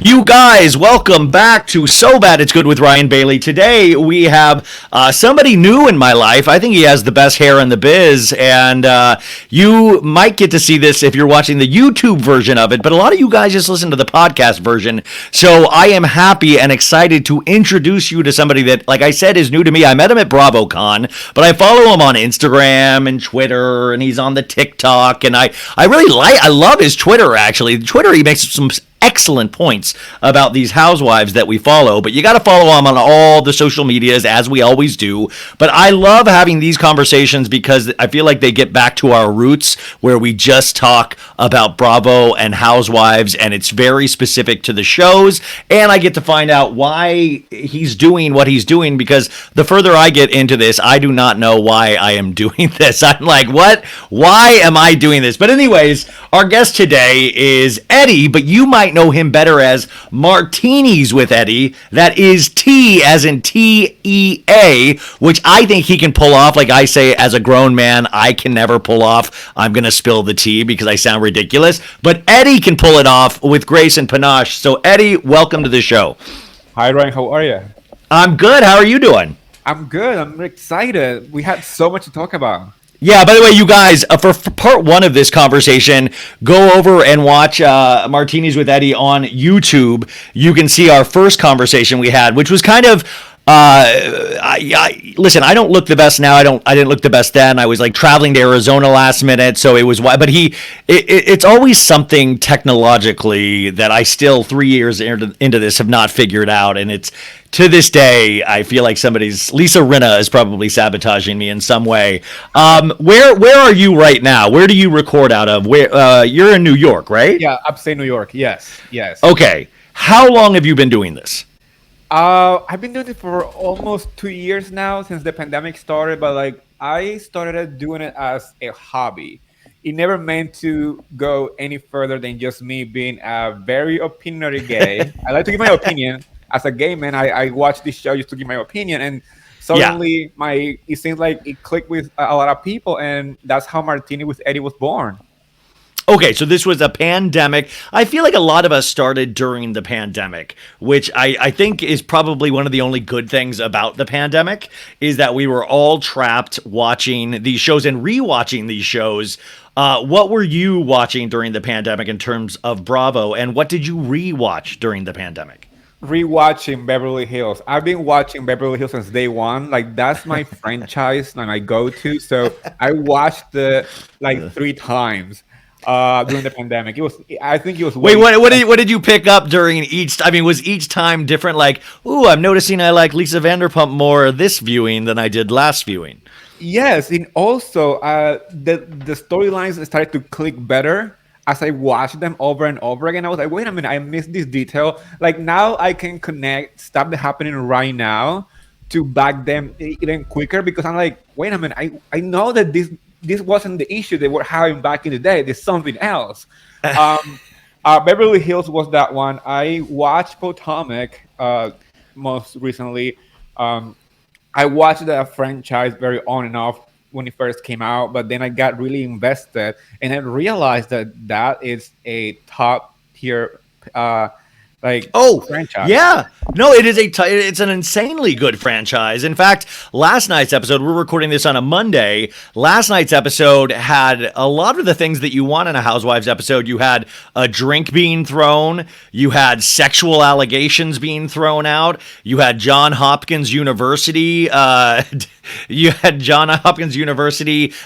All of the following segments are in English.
You guys, welcome back to So Bad It's Good with Ryan Bailey. Today we have somebody new in my life. I think he has the best hair in the biz, and you might get to see this if you're watching the YouTube version of it, but a lot of you guys just listen to the podcast version. So I am happy and excited to introduce you to somebody that, like I said, is new to me. I met him at BravoCon, but I follow him on Instagram and Twitter, and he's on the TikTok, and I love his Twitter, actually. Twitter, he makes some excellent points about these housewives that we follow, but you got to follow them on all the social medias, as we always do. But I love having these conversations because I feel like they get back to our roots, where we just talk about Bravo and housewives, and it's very specific to the shows, and I get to find out why he's doing what he's doing, because the further I get into this, I do not know why I am doing this. I'm like, what? Why am I doing this? But anyways, our guest today is Eddy, but you might know him better as MarTEAnis with Eddy. That is T as in TEA, which I think he can pull off. Like I say, as a grown man, I can never pull off I'm gonna spill the tea because I sound ridiculous. But Eddy can pull it off with grace and panache. So Eddy, welcome to the show. Hi Ryan, how are you? I'm good. How are you doing? I'm good. I'm excited. We had so much to talk about. Yeah, by the way, you guys, for part one of this conversation, go over and watch MarTEAnis with Eddy on YouTube. You can see our first conversation we had, which was kind of listen, I don't look the best now. I didn't look the best then. I was like traveling to Arizona last minute, so it was but it's always something technologically that I still 3 years into this have not figured out, and it's to this day I feel like Lisa Rinna is probably sabotaging me in some way. Where are you right now? Where do you record out of? Where you're in New York, right? Yeah, upstate New York. Yes. Okay. How long have you been doing this? I've been doing it for almost 2 years now, since the pandemic started, but like I started doing it as a hobby. It never meant to go any further than just me being a very opinionated gay. I like to give my opinion. As a gay man, I watch this show just to give my opinion, and suddenly it seems like it clicked with a lot of people, and that's how MarTEAnis with Eddy was born. Okay, so this was a pandemic. I feel like a lot of us started during the pandemic, which I think is probably one of the only good things about the pandemic, is that we were all trapped watching these shows and rewatching these shows. What were you watching during the pandemic in terms of Bravo, and what did you rewatch during the pandemic? Rewatching Beverly Hills. I've been watching Beverly Hills since day one. Like that's my franchise, like my go-to. So I watched it like 3 times. During the pandemic, I think it was. Wait, what did you pick up during each? I mean, was each time different? Like, ooh, I'm noticing I like Lisa Vanderpump more this viewing than I did last viewing. Yes, and also the storylines started to click better as I watched them over and over again. I was like, wait a minute, I missed this detail. Like now I can connect stuff that's happening right now to back them even quicker, because I'm like, wait a minute, I know that this wasn't the issue they were having back in the day. There's something else. Beverly Hills was that one. I watched Potomac most recently. I watched the franchise very on and off when it first came out, but then I got really invested, and I realized that is a top tier franchise. Yeah, no, it's an insanely good franchise. In fact, last night's episode, we're recording this on a Monday. Last night's episode had a lot of the things that you want in a Housewives episode. You had a drink being thrown, you had sexual allegations being thrown out, you had John Hopkins University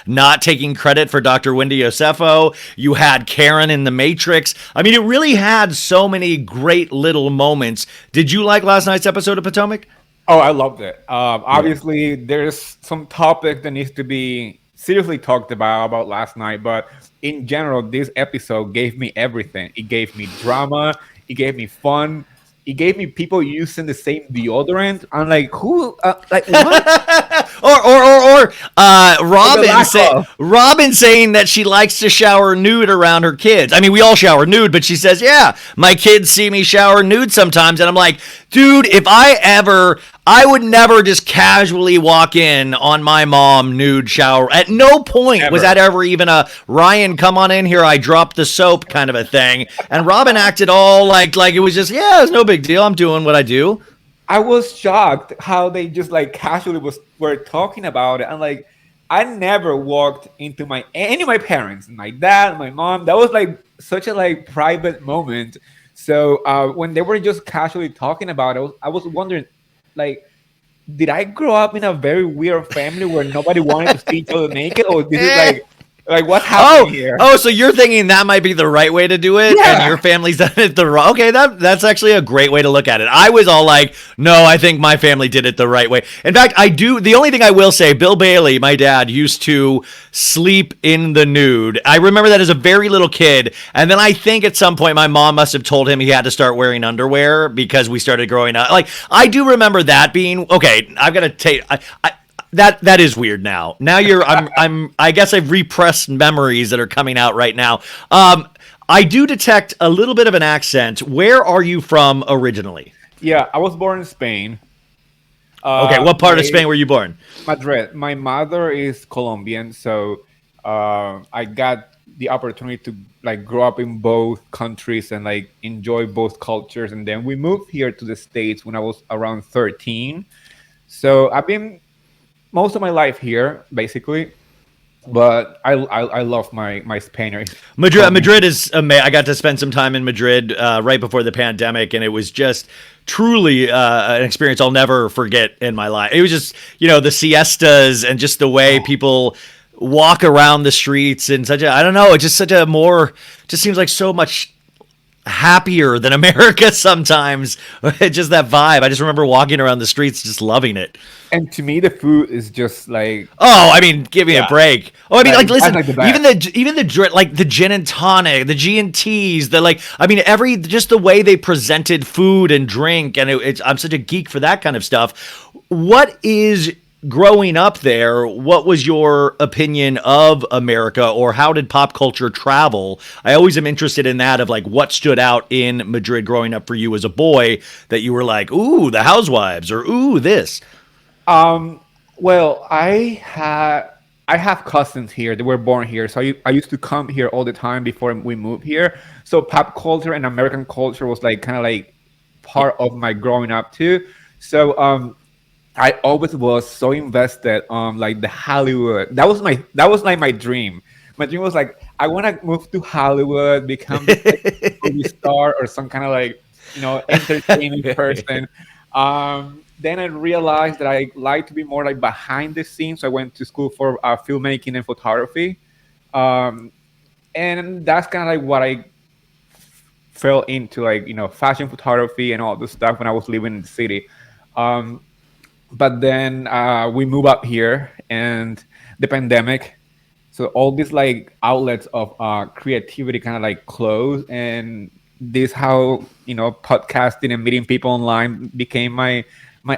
not taking credit for Dr. Wendy Yosefo. You had Karen in The Matrix. I mean, it really had so many great little moments. Did you like last night's episode of Potomac? Oh, I loved it. Obviously, there's some topic that needs to be seriously talked about last night, but in general, this episode gave me everything. It gave me drama. It gave me fun. It gave me people using the same deodorant. I'm like, who? Like what? or Robin saying that she likes to shower nude around her kids. I mean, we all shower nude, but she says, yeah, my kids see me shower nude sometimes. And I'm like, dude, if I ever I would never just casually walk in on my mom nude shower. At no point was Ever. that ever even a Ryan, come on in here, I dropped the soap kind of a thing. And Robin acted all like it was just, yeah, it's no big deal. I'm doing what I do. I was shocked how they just like casually were talking about it, and like I never walked into my any of my parents, my dad, my mom. That was like such a like private moment. So when they were just casually talking about it, I was wondering, like, did I grow up in a very weird family where nobody wanted to see each other naked, or this is like what's happening Oh, here? oh, so you're thinking that might be the right way to do it, and Yeah. your family's done it the wrong. Okay, that's actually a great way to look at it. I was all like, no, I think my family did it the right way. In fact, I do. The only thing I will say, Bill Bailey, my dad, used to sleep in the nude. I remember that as a very little kid, and then I think at some point my mom must have told him he had to start wearing underwear because we started growing up. Like I do remember that being okay. I've got to take. That is weird now. Now you're I guess I've repressed memories that are coming out right now. I do detect a little bit of an accent. Where are you from originally? Yeah, I was born in Spain. Okay, what part of My Spain were you born? Madrid. My mother is Colombian, so I got the opportunity to like grow up in both countries and like enjoy both cultures. And then we moved here to the States when I was around 13. So I've been most of my life here, basically. But I love my Spanish Madrid. home. Madrid is amazing. I got to spend some time in Madrid right before the pandemic, and it was just truly an experience I'll never forget in my life. It was just the siestas and just the way people walk around the streets and such a I don't know. It's just such a more just seems like so much happier than America sometimes. Just that vibe. I just remember walking around the streets just loving it. And to me, the food is just like Oh, I mean, give me a yeah, break. Oh, I mean, like, that's listen, like the even best. like the gin and tonic, the G and T's, the like. I mean, just the way they presented food and drink, and I'm such a geek for that kind of stuff. What is growing up there? What was your opinion of America, or how did pop culture travel? I always am interested in that of like what stood out in Madrid growing up for you as a boy that you were like, ooh, the Housewives, or ooh, this. Um, well, I have cousins here. They were born here, so I used to come here all the time before we moved here. So pop culture and American culture was like kind of like part of my growing up too. So I always was so invested on like the Hollywood. That was like my dream. My dream was like I want to move to Hollywood, become this like, movie star or some kind of like entertainment person. Then I realized that I like to be more like behind the scenes. So I went to school for filmmaking and photography, um, and that's kind of like what I fell into, like fashion photography and all this stuff when I was living in the city. Um, but then we moved up here, and the pandemic. So all these like outlets of creativity kind of like closed, and this how podcasting and meeting people online became my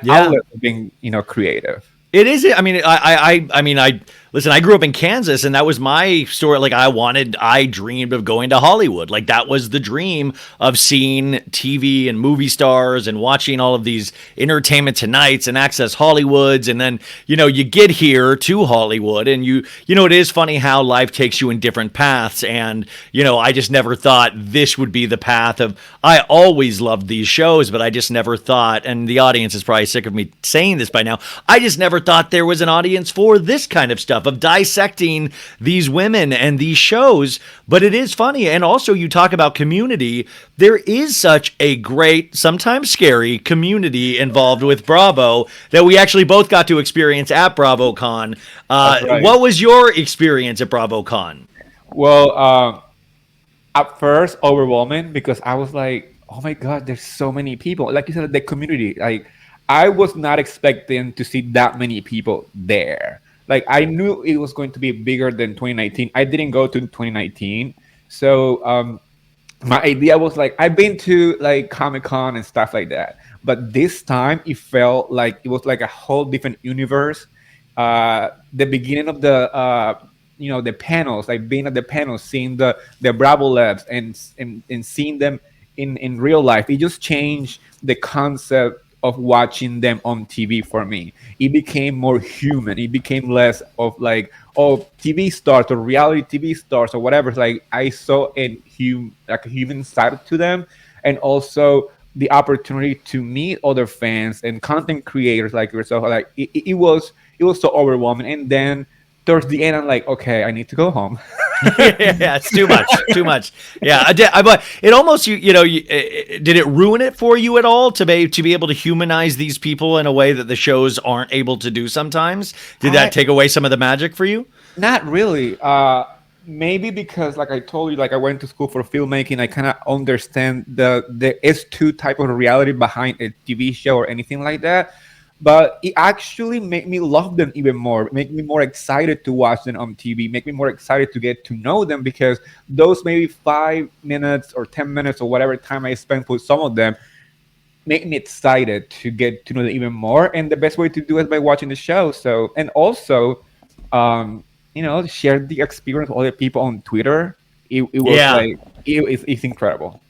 Yeah. outlet of being creative. It is. I mean, I mean, I listen. I grew up in Kansas, and that was my story. Like, I dreamed of going to Hollywood. Like, that was the dream of seeing TV and movie stars and watching all of these Entertainment Tonights and Access Hollywoods. And then, you get here to Hollywood, and it is funny how life takes you in different paths. And I just never thought this would be the path of. I always loved these shows, but I just never thought. And the audience is probably sick of me saying this by now. I just never thought there was an audience for this kind of stuff of dissecting these women and these shows. But it is funny. And also, you talk about community. There is such a great, sometimes scary community involved with Bravo that we actually both got to experience at BravoCon. That's right. What was your experience at BravoCon? Well, at first overwhelming because I was like, oh my god, there's so many people. Like you said, the community. Like I was not expecting to see that many people there. Like I knew it was going to be bigger than 2019. I didn't go to 2019, so my idea was like I've been to like Comic Con and stuff like that, but this time it felt like it was like a whole different universe. The beginning of the the panels, like being at the panels, seeing the Bravo Labs and seeing them in real life, it just changed the concept of watching them on TV for me. It became more human. It became less of like, oh, TV stars or reality TV stars or whatever. It's like I saw like a human side to them, and also the opportunity to meet other fans and content creators like yourself. Like it was so overwhelming. And then towards the end, I'm like, okay, I need to go home. Yeah, it's too much, too much. Yeah, but it almost did it ruin it for you at all to be able to humanize these people in a way that the shows aren't able to do sometimes? Did that I take away some of the magic for you? Not really. Maybe because, like I told you, like I went to school for filmmaking. I kind of understand the S2 type of reality behind a TV show or anything like that. But it actually made me love them even more. Make me more excited to watch them on TV. Make me more excited to get to know them, because those maybe 5 minutes or 10 minutes or whatever time I spent with some of them make me excited to get to know them even more. And the best way to do it is by watching the show. So, and also, share the experience with other people on Twitter. It was Yeah. like it's incredible.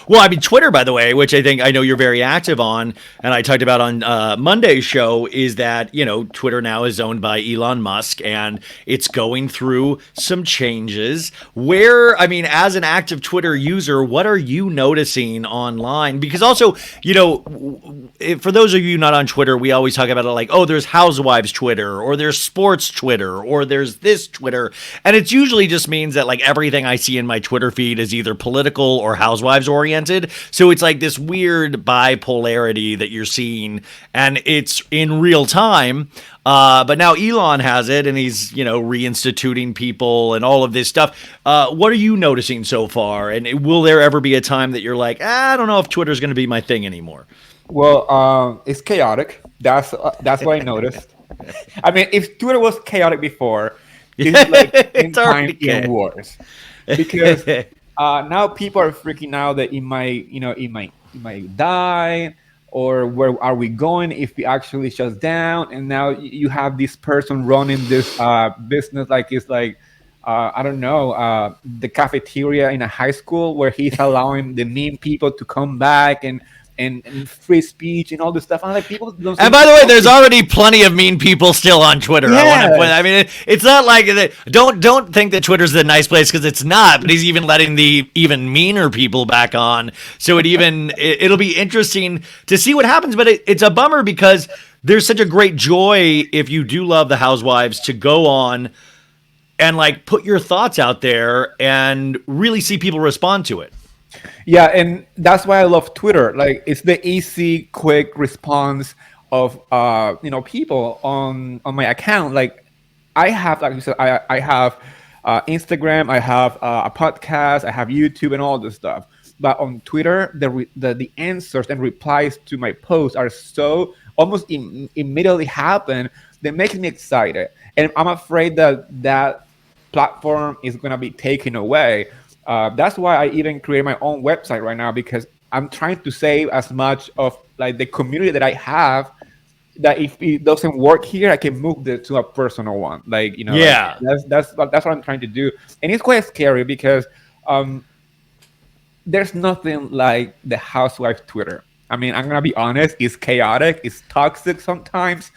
Well, I mean, Twitter, by the way, which I know you're very active on, and I talked about on Monday's show, is that Twitter now is owned by Elon Musk, and it's going through some changes. Where, I mean, as an active Twitter user, what are you noticing online? Because also, for those of you not on Twitter, we always talk about it like, oh, there's Housewives Twitter, or there's Sports Twitter, or there's this Twitter, and it usually just means that like everything I see in my Twitter feed is either political or Housewives oriented. So it's like this weird bipolarity that you're seeing, and it's in real time. But now Elon has it, and he's reinstituting people and all of this stuff. What are you noticing so far? And will there ever be a time that you're like, I don't know if Twitter's going to be my thing anymore? Well, it's chaotic. That's what I noticed. I mean, if Twitter was chaotic before, it's like in It's time already even worse, because now people are freaking out that it might die, or where are we going if it actually shuts down? And now you have this person running this business, like it's like I don't know, the cafeteria in a high school, where he's allowing the mean people to come back, and free speech and all this stuff. And like, people don't And seem by to the way, there's focus. already plenty of mean people still on Twitter. I want to point. I Yes. mean, it's not like that. Don't think that Twitter's the nice place, because it's not. But he's even letting the even meaner people back on. So it'll be interesting to see what happens. But it's a bummer, because there's such a great joy, if you do love the Housewives, to go on and like put your thoughts out there and really see people respond to it. Yeah, and that's why I love Twitter. Like, it's the easy, quick response of people on my account. Like, I have, like you said, I have Instagram, I have a podcast, I have YouTube, and all this stuff. But on Twitter, the answers and replies to my posts are so almost immediately happen, that makes me excited. And I'm afraid that platform is gonna be taken away. That's why I even create my own website right now, because I'm trying to save as much of like the community that I have, that if it doesn't work here, I can move it to a personal one. Like, like Yeah. that's what I'm trying to do. And it's quite scary, because um, there's nothing like the housewife Twitter. I mean, I'm gonna be honest, it's chaotic, it's toxic sometimes,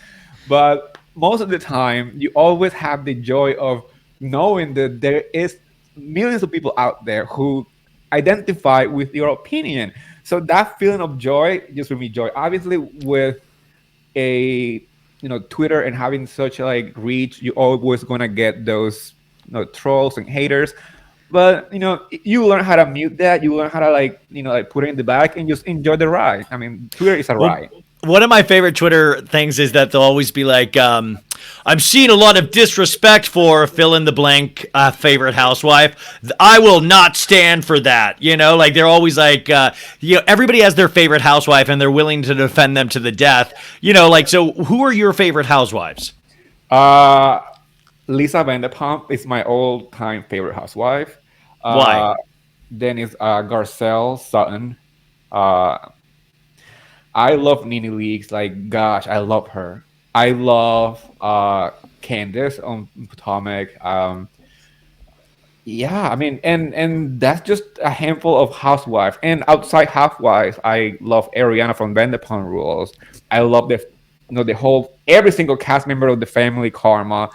but most of the time, you always have the joy of knowing that there is millions of people out there who identify with your opinion. So that feeling of joy just brings me joy. Obviously, with a Twitter and having such like reach, you always gonna get those trolls and haters. But you learn how to mute that. You learn how to like put it in the back and just enjoy the ride. I mean, Twitter is a Well, ride. one of my favorite Twitter things is that they'll always be like, I'm seeing a lot of disrespect for fill in the blank favorite housewife. I will not stand for that. Like they're always like, everybody has their favorite housewife, and they're willing to defend them to the death. Like, so who are your favorite housewives? Uh, Lisa Vanderpump is my all-time favorite housewife. Why? Uh, then is Garcelle Sutton. Uh, I love Nene Leakes. Like, gosh, I love her. I love Candace on Potomac. Yeah, I mean, and that's just a handful of housewives. And outside housewives, I love Ariana from Vanderpump Rules. I love the whole every single cast member of the family Karma.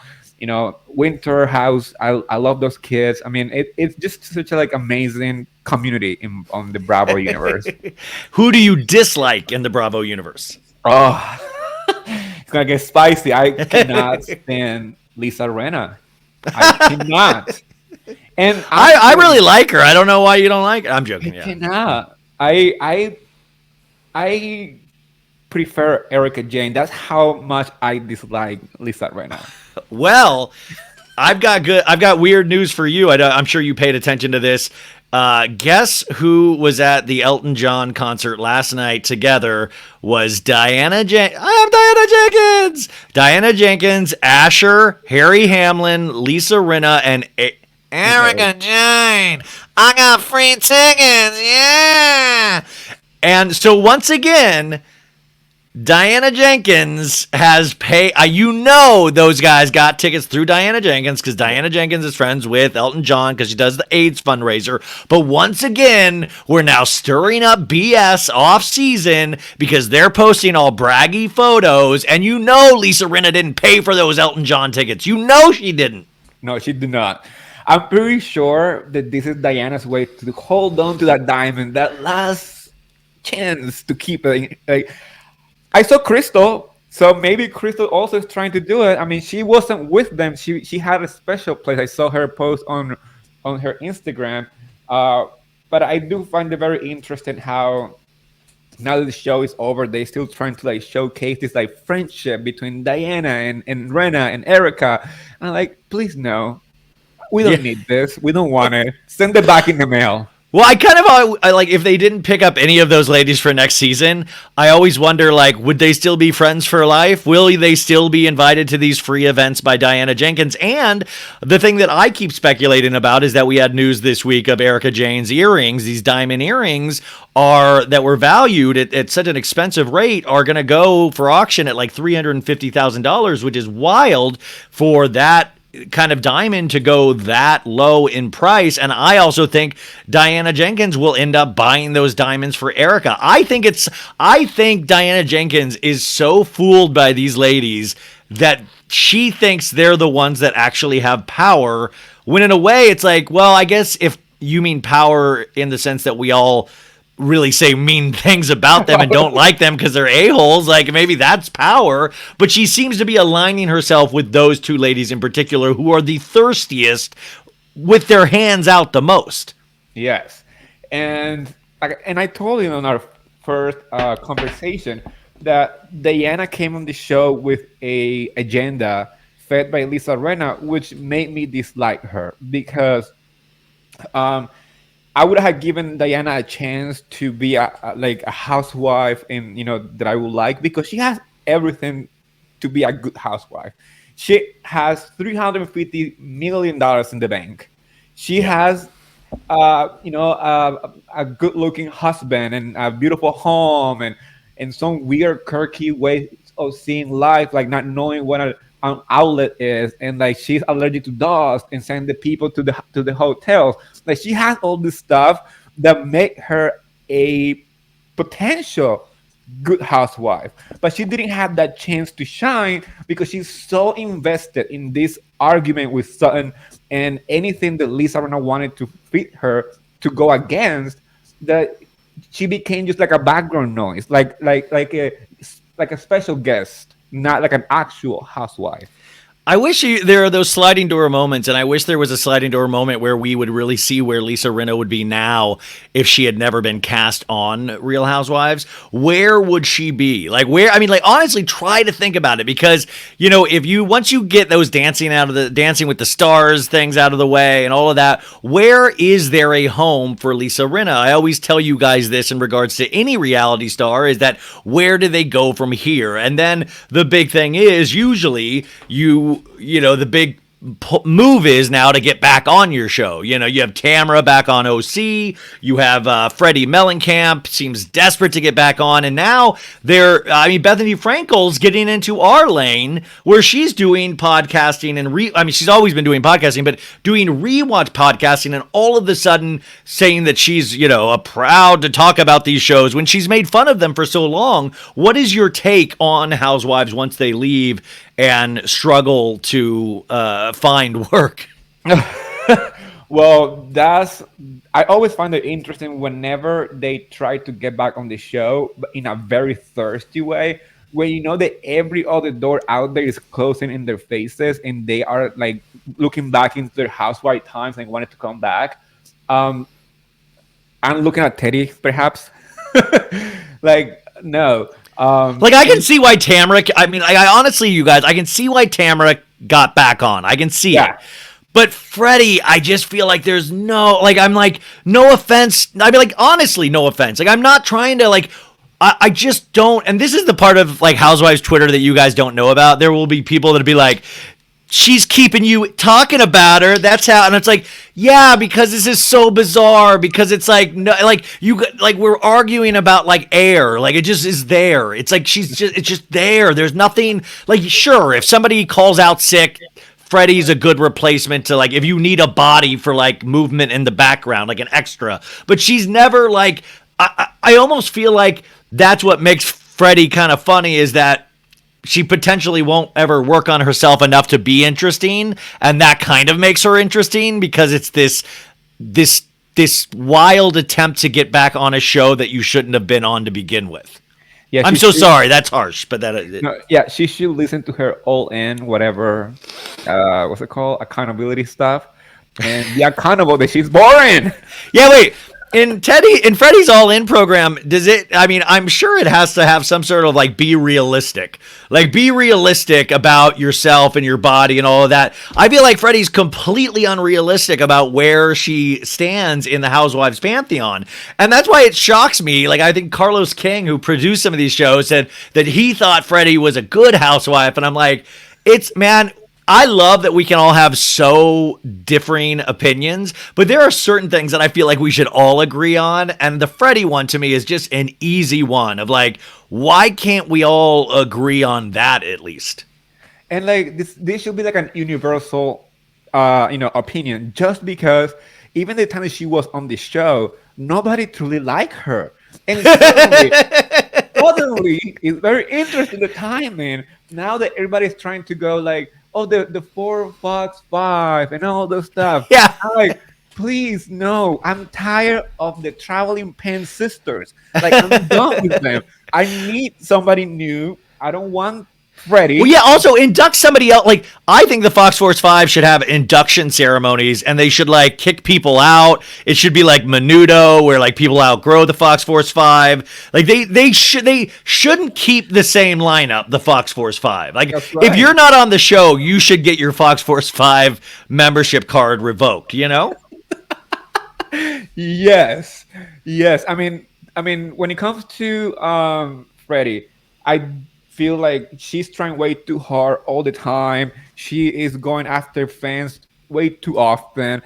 Winter House. I love those kids. I mean, it's just such a like amazing community on the Bravo universe. Who do you dislike in the Bravo universe? Oh, it's gonna get spicy. I cannot stand Lisa Rinna. I cannot. And I really honestly, like her. I don't know why you don't like her. I'm I joking. Yeah. cannot. I prefer Erica Jane. That's how much I dislike Lisa right now. Well, I've got weird news for you. I'm sure you paid attention to this. Guess who was at the Elton John concert last night together was I'm Diana Jenkins. Diana Jenkins, Asher, Harry Hamlin, Lisa Rinna, and Erica Jane. I got free tickets. Yeah. And so once again, Diana Jenkins has paid. Those guys got tickets through Diana Jenkins because Diana Jenkins is friends with Elton John because she does the AIDS fundraiser. But once again, we're now stirring up BS off season because they're posting all braggy photos. And Lisa Rinna didn't pay for those Elton John tickets. She didn't. No, she did not. I'm pretty sure that this is Diana's way to hold on to that diamond, that last chance to keep it. Like, I saw Crystal, so maybe Crystal also is trying to do it. I mean, she wasn't with them. She had a special place. I saw her post on her Instagram. Uh, but I do find it very interesting how now that the show is over, they still trying to like showcase this like friendship between Diana and Rena and Erica. I'm like, please no, we Yeah. don't need this. We don't want it. Send it back in the mail. Well, I like if they didn't pick up any of those ladies for next season. I always wonder, like, would they still be friends for life? Will they still be invited to these free events by Diana Jenkins? And the thing that I keep speculating about is that we had news this week of Erica Jane's earrings. These diamond earrings are that were valued at such an expensive rate are going to go for auction at like $350,000, which is wild for that kind of diamond to go that low in price. And I also think Diana Jenkins will end up buying those diamonds for Erica. I think Diana Jenkins is so fooled by these ladies that she thinks they're the ones that actually have power, when in a way it's like, well, I guess if you mean power in the sense that we all really say mean things about them and don't like them because they're a-holes, like maybe that's power. But she seems to be aligning herself with those two ladies in particular who are the thirstiest with their hands out the most. Yes, and I told you on our first conversation that Diana came on the show with a agenda fed by Lisa Rinna, which made me dislike her because um, I would have given Diana a chance to be like a housewife, and that I would like because she has everything to be a good housewife. She has $350 million in the bank. She Yeah. has, a good-looking husband and a beautiful home, and some weird, quirky way of seeing life, like not knowing what an outlet is, and like she's allergic to dust and send the people to the hotels. Like she has all this stuff that make her a potential good housewife, but she didn't have that chance to shine because she's so invested in this argument with Sutton and anything that Lisa Rinna wanted to fit her to go against, that she became just like a background noise, like a special guest, not like an actual housewife. There are those sliding door moments, and I wish there was a sliding door moment where we would really see where Lisa Rinna would be now if she had never been cast on Real Housewives. Where would she be? Like where? I mean, like honestly, try to think about it because if you once you get those Dancing with the Stars things out of the way and all of that, where is there a home for Lisa Rinna? I always tell you guys this in regards to any reality star is that where do they go from here? And then the big thing is usually the big move is now to get back on your show. You know, you have Tamara back on OC. You have Freddie Mellencamp seems desperate to get back on, and now Bethany Frankel's getting into our lane where she's doing podcasting and she's always been doing podcasting, but doing rewatch podcasting, and all of a sudden saying that she's proud to talk about these shows when she's made fun of them for so long. What is your take on Housewives once they leave and struggle to find work? Well, I always find it interesting whenever they try to get back on the show, but in a very thirsty way, where that every other door out there is closing in their faces, and they are like looking back into their housewife times and wanted to come back. I'm looking at Teddy, perhaps. Like, no. I can see why Tamara. I honestly, you guys, I can see why Tamara got back on. I can see it. But Freddie, I just feel like there's no offense. Honestly, no offense. I'm not trying to I just don't. And this is the part of Housewives Twitter that you guys don't know about. There will be people that'll be like, she's keeping you talking about her. That's how. And it's yeah, because this is so bizarre. Because it's we're arguing about air. It just is there. It's it's just there. There's nothing. Sure, if somebody calls out sick, Freddie's a good replacement to if you need a body for movement in the background, an extra. But she's never I almost feel like that's what makes Freddie kind of funny, is that she potentially won't ever work on herself enough to be interesting, and that kind of makes her interesting because it's this wild attempt to get back on a show that you shouldn't have been on to begin with. Yeah, I'm so sorry. That's harsh, but she should listen to her All In, whatever, what's it called, accountability stuff, and be accountable that she's boring. Yeah, wait. In Freddie's All In program, does it? I'm sure it has to have some sort of be realistic, be realistic about yourself and your body and all of that. I feel like Freddie's completely unrealistic about where she stands in the Housewives pantheon, and that's why it shocks me. I think Carlos King, who produced some of these shows, said that he thought Freddie was a good housewife, and I'm like, I love that we can all have so differing opinions, but there are certain things that I feel like we should all agree on. And the Freddie one to me is just an easy one of why can't we all agree on that at least? And this should be an universal, opinion, just because even the time that she was on the show, nobody truly liked her. And suddenly it's very interesting the timing. Now that everybody's trying to go the 4 Fox 5 and all those stuff. Yeah. I'm please, no. I'm tired of the traveling pen sisters. I'm done with them. I need somebody new. I don't want Freddie. Well, yeah, also induct somebody else. I think the Fox Force 5 should have induction ceremonies, and they should kick people out. It should be like Menudo, where people outgrow the Fox Force 5. They shouldn't keep the same lineup, the Fox Force 5. Right. If you're not on the show, you should get your Fox Force 5 membership card revoked, Yes. I mean, when it comes to Freddie, I feel like she's trying way too hard all the time. She is going after fans way too often.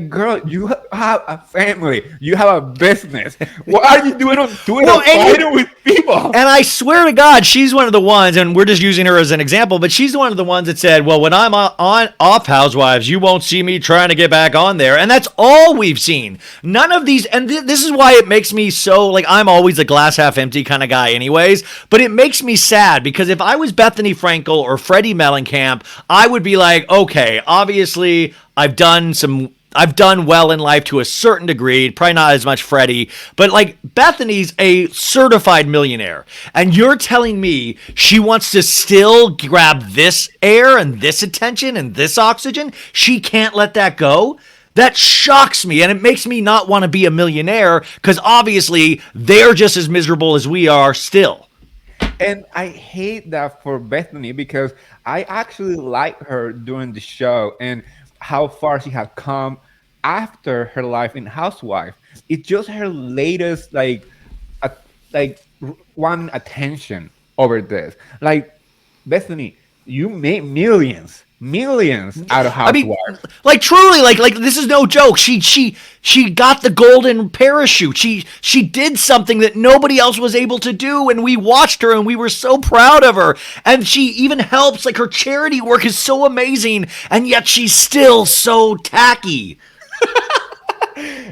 Girl, you have a family. You have a business. What are you doing on Twitter fighting with people? And I swear to God, she's one of the ones, and we're just using her as an example, but she's one of the ones that said, well, when I'm on off Housewives, you won't see me trying to get back on there. And that's all we've seen. None of these, and this is why it makes me so, I'm always a glass half empty kind of guy anyways, but it makes me sad because if I was Bethany Frankel or Freddie Mellencamp, I would be okay, obviously I've done well in life to a certain degree, probably not as much Freddie, but Bethany's a certified millionaire. And you're telling me she wants to still grab this air and this attention and this oxygen? She can't let that go? That shocks me, and it makes me not want to be a millionaire because obviously they're just as miserable as we are still. And I hate that for Bethany because I actually like her during the show and how far she had come after her life in Housewife. It's just her latest one attention over this. Bethany, You made millions out of I mean, Housewives. like truly, like this is no joke. She got the golden parachute. She did something that nobody else was able to do, and we watched her, and we were so proud of her. And she even helps. Like her charity work is so amazing, and yet she's still so tacky.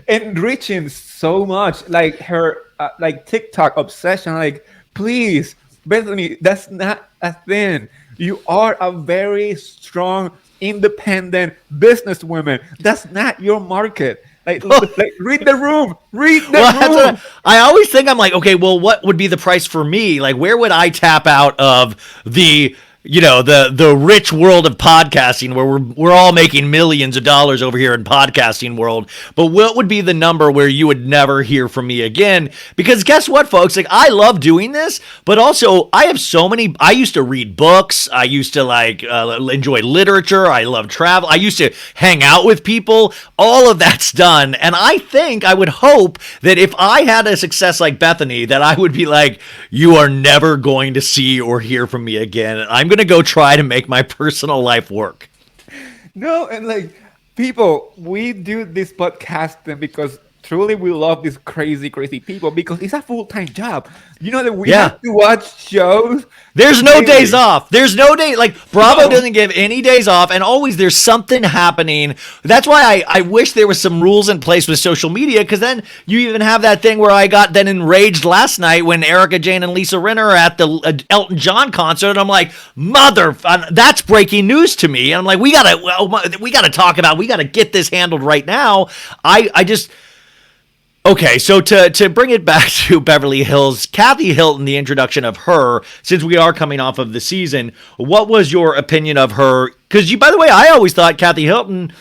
Enriching so much, like her like TikTok obsession. Like, please, Bethany, that's not a thing. You are a very strong, independent businesswoman. That's not your market. Like read the room. Read the Well, that's room. what I always think. I'm like, okay, well, what would be the price for me? Like, where would I tap out of the the rich world of podcasting where we're all making millions of dollars over here in podcasting world? But what would be the number where you would never hear from me again? Because guess what, folks? Like, I love doing this, but also I have so many. I used to read books. I used to like enjoy literature. I love travel. I used to hang out with people. All of that's done, and I think I would hope that if I had a success like Bethany, that I would be like, you are never going to see or hear from me again. I'm going to go try to make my personal life work. No, and like people, we do this podcasting because truly we love these crazy people because it's a full-time job. You know that we Yeah. have to watch shows. There's no daily. days off. There's no day. Like, Bravo No. doesn't give any days off, and always there's something happening. That's why I wish there was some rules in place with social media, because then you even have that thing where I got then enraged last night when Erica Jane and Lisa Rinna are at the Elton John concert, and I'm like, that's breaking news to me. And I'm like, we gotta talk about, we gotta get this handled right now. I just. Okay, so to bring it back to Beverly Hills, Kathy Hilton, the introduction of her, since we are coming off of the season, what was your opinion of her? Because by the way, I always thought Kathy Hilton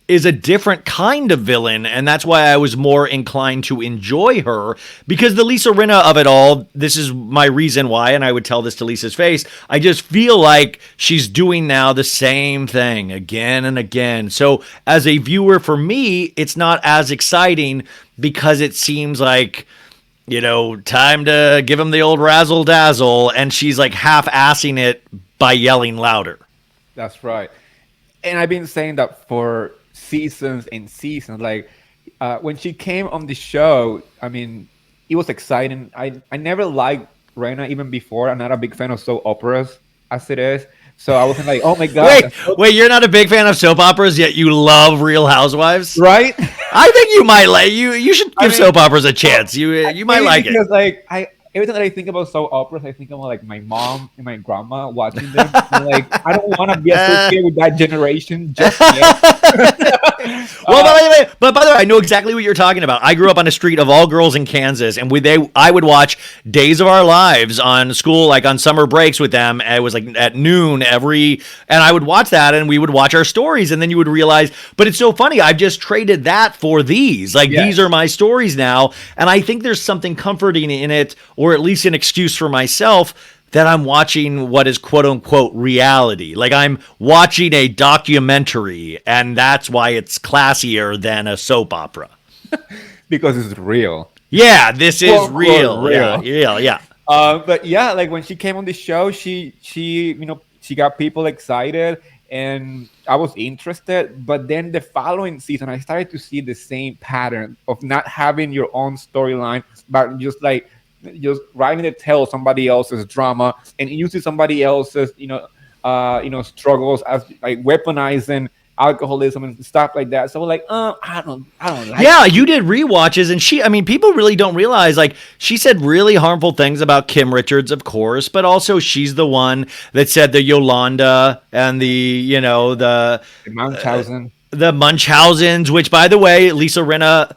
is a different kind of villain, and that's why I was more inclined to enjoy her, because the Lisa Rinna of it all, this is my reason why, and I would tell this to Lisa's face, I just feel like she's doing now the same thing again and again. So as a viewer, for me, it's not as exciting because it seems like, time to give him the old razzle dazzle, and she's like half-assing it by yelling louder. That's right. And I've been saying that for seasons and seasons. Like when she came on the show, I mean, it was exciting. I never liked Rena even before. I'm not a big fan of soap operas as it is. So I wasn't like, oh my god. Wait, you're not a big fan of soap operas, yet you love Real Housewives? Right? I think you might like you should give soap operas a chance. You might like it. Because like every time that I think about soap operas, I think about like my mom and my grandma watching them. And, like, I don't want to be associated with that generation just yet. Well, but by the way, I know exactly what you're talking about. I grew up on a street of all girls in Kansas, and I would watch Days of Our Lives on school, like on summer breaks with them. And it was like at noon and I would watch that, and we would watch our stories, and then you would realize, but it's so funny. I've just traded that for these. Like, Yes. these are my stories now, and I think there's something comforting in it, or at least an excuse for myself, that I'm watching what is quote unquote reality. Like, I'm watching a documentary, and that's why it's classier than a soap opera. Because it's real. Yeah, this is Quote, real. real. Yeah. But yeah, like when she came on the show, she she got people excited, and I was interested. But then the following season, I started to see the same pattern of not having your own storyline, but just writing to tell somebody else's drama and using somebody else's struggles as like weaponizing alcoholism and stuff like that. So like, I don't like. Yeah, you did rewatches, and people really don't realize, like, she said really harmful things about Kim Richards, of course, but also she's the one that said the Yolanda and the Munchausen. the Munchausens, which, by the way, Lisa Rinna,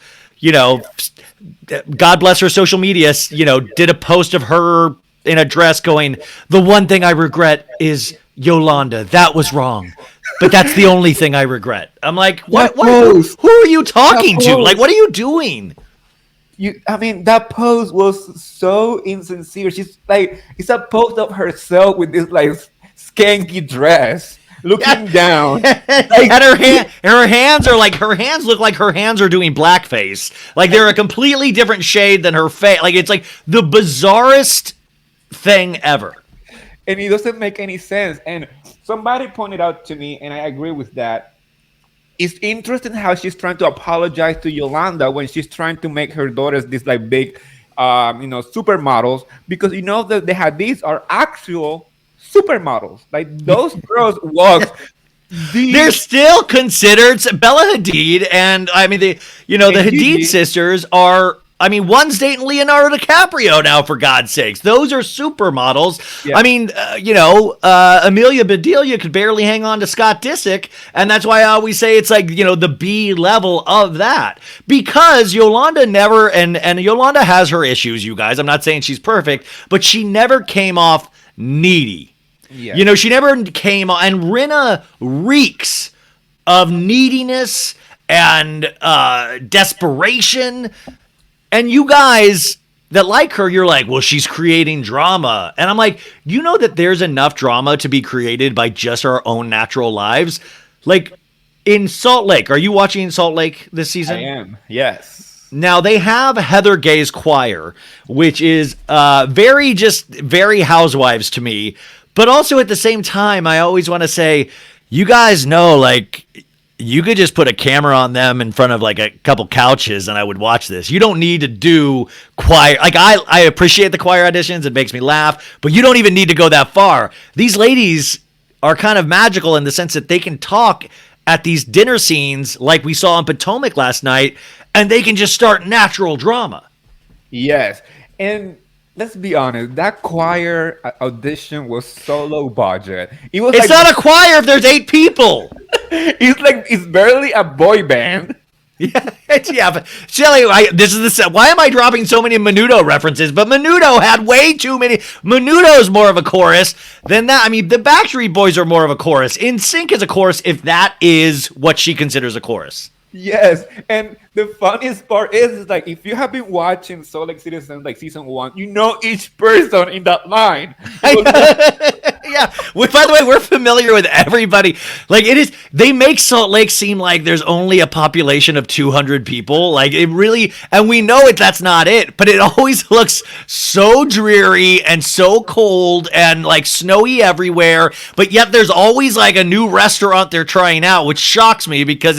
God bless her social media, did a post of her in a dress going, the one thing I regret is Yolanda. That was wrong. But that's the only thing I regret. I'm like, who are you talking to? Like, what are you doing? That pose was so insincere. She's like, it's a pose of herself with this like skanky dress, looking down. And her hands look like her hands are doing blackface. Like, they're a completely different shade than her face. Like, it's like the bizarrest thing ever. And it doesn't make any sense. And somebody pointed out to me, and I agree with that. It's interesting how she's trying to apologize to Yolanda when she's trying to make her daughters these like big, supermodels, because that the Hadiths are actual supermodels. Like those girls walk They're the still considered Bella Hadid, and I mean the and Hadid Gigi. sisters are. I mean, one's dating Leonardo DiCaprio now, for God's sakes. Those are supermodels. Yeah. I mean, Amelia Bedelia could barely hang on to Scott Disick, and that's why I always say it's like, the B level of that. Because Yolanda never, and Yolanda has her issues, you guys. I'm not saying she's perfect, but she never came off needy. Yeah. She never came on, and Rinna reeks of neediness and desperation. And you guys that like her, you're like, well, she's creating drama. And I'm like, you know that there's enough drama to be created by just our own natural lives? Like in Salt Lake, are you watching Salt Lake this I season? am. Yes. Now they have Heather Gay's choir, which is very housewives to me. But also at the same time, I always want to say, you guys know, like, you could just put a camera on them in front of like a couple couches and I would watch this. You don't need to do choir. Like I appreciate the choir auditions. It makes me laugh, but you don't even need to go that far. These ladies are kind of magical in the sense that they can talk at these dinner scenes like we saw in Potomac last night, and they can just start natural drama. Yes. And let's be honest, that choir audition was so low budget. It was It's not a choir if there's 8 people. it's barely a boy band. Yeah, but Shelly, this is the. Why am I dropping so many Menudo references? But Menudo had way too many. Menudo's more of a chorus than that. I mean, the Backstreet Boys are more of a chorus. NSYNC is a chorus if that is what she considers a chorus. Yes, and the funniest part is like if you have been watching Salt Lake City since like season 1, you know each person in that line. Yeah. By the way, we're familiar with everybody. Like it is, they make Salt Lake seem like there's only a population of 200 people. Like it really, and we know that's not it, but it always looks so dreary and so cold and like snowy everywhere. But yet there's always like a new restaurant they're trying out, which shocks me because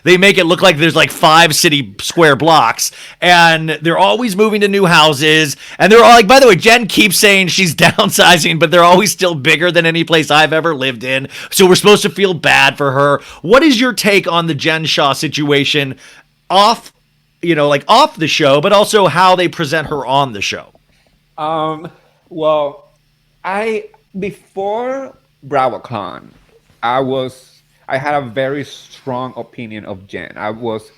they make it look like there's like 5 city square blocks, and they're always moving to new houses. And they're all like, by the way, Jen keeps saying she's downsizing, but they're always still bigger than any place I've ever lived in. So we're supposed to feel bad for her. What is your take on the Jen Shaw situation off, like off the show, but also how they present her on the show? Well, I before BravoCon, I had a very strong opinion of Jen. I was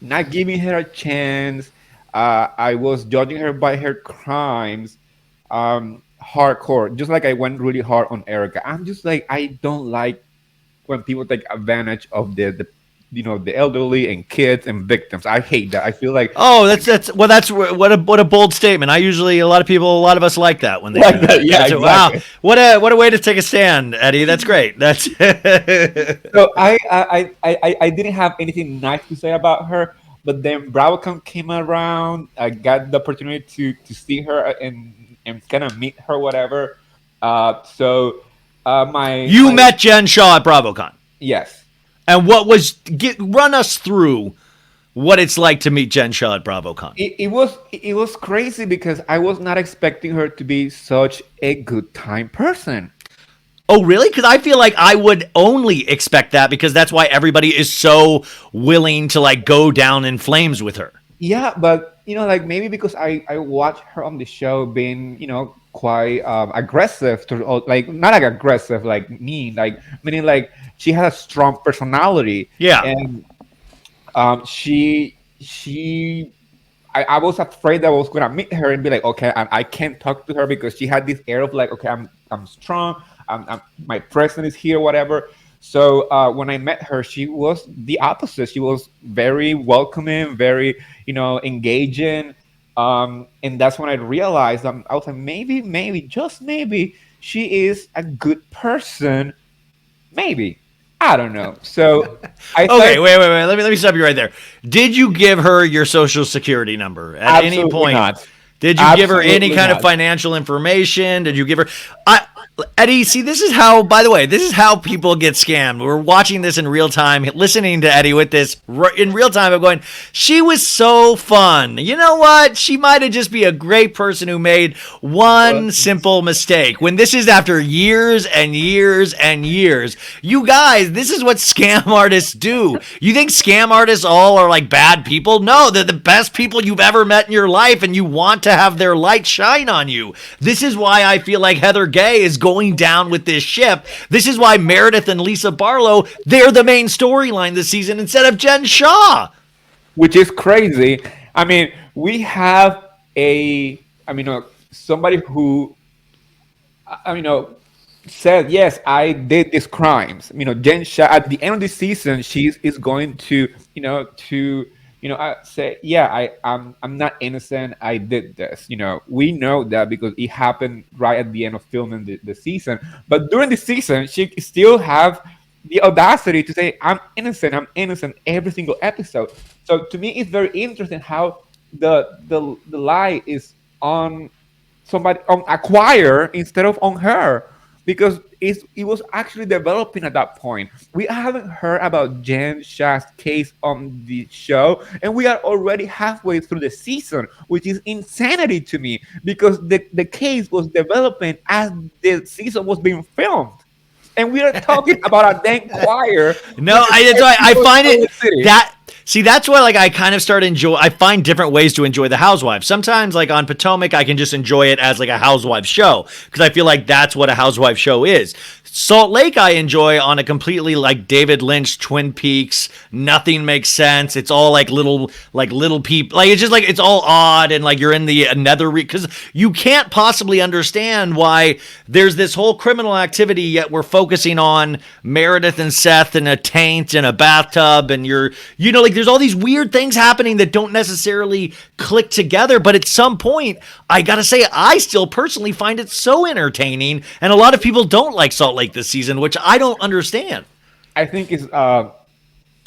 not giving her a chance. I was judging her by her crimes, hardcore. Just like I went really hard on Erica. I'm just like I don't like when people take advantage of the elderly and kids and victims. I hate that. I feel like Oh, that's what a bold statement. A lot of us like that when they like do that. Yeah, That's wow, exactly. what a way to take a stand, Eddie. That's great. That's So I didn't have anything nice to say about her, but then BravoCon came around. I got the opportunity to see her and kind of meet her, whatever. You My met Jen Shaw at BravoCon, yes. and run us through what it's like to meet Jen Shaw at BravoCon. It was crazy because I was not expecting her to be such a good time person. Oh, really? Because I feel like I would only expect that because that's why everybody is so willing to like go down in flames with her. Yeah, but like maybe because I watched her on the show being quite aggressive to like not like aggressive like mean like meaning like she had a strong personality. Yeah. And she I was afraid that I was gonna meet her and be like, okay, I can't talk to her because she had this air of like, okay, I'm strong, my presence is here, whatever. So when I met her, she was the opposite. She was very welcoming, very engaging, and that's when I realized I was like, maybe, just maybe, she is a good person. Maybe. I don't know. So I Okay, thought wait. Let me stop you right there. Did you give her your social security number at any absolutely point? not. Did you give her any Absolutely kind of not. financial information? Did you give her? Eddie, see, this is how, by the way, this is how people get scammed. We're watching this in real time, listening to Eddie with this in real time. I'm going, she was so fun. You know what? She might have just be a great person who made Well, one simple mistake. When this is after years and years and years. You guys, this is what scam artists do. You think scam artists all are like bad people? No, they're the best people you've ever met in your life, and you want to have their light shine on you. This is why I feel like Heather Gay is going down with this ship. This is why Meredith and Lisa Barlow, they're the main storyline this season instead of Jen Shaw. which is crazy. I mean, we have somebody who, I mean, said, yes, I did these crimes. Jen Shah, at the end of the season, she is going to, say, yeah, I'm not innocent. I did this. We know that because it happened right at the end of filming the season. But during the season, she still have the audacity to say, I'm innocent. I'm innocent every single episode. So to me, it's very interesting how the lie is on somebody, on acquire instead of on her, because it was actually developing at that point. We haven't heard about Jen Shah's case on the show, and we are already halfway through the season, which is insanity to me, because the case was developing as the season was being filmed, and we are talking about a dang choir No, with that's why I people find in it the city. that. See, that's why like I kind of start enjoy. I find different ways to enjoy the Housewives. Sometimes, like on Potomac, I can just enjoy it as like a Housewives show because I feel like that's what a Housewives show is. Salt Lake, I enjoy on a completely like David Lynch Twin Peaks. Nothing makes sense. It's all like little people. Like it's just like it's all odd and like you're in the another because you can't possibly understand why there's this whole criminal activity yet we're focusing on Meredith and Seth in a taint in a bathtub and like there's all these weird things happening that don't necessarily click together. But at some point, I gotta say I still personally find it so entertaining, and a lot of people don't like Salt Lake this season, which I don't understand. I think it's a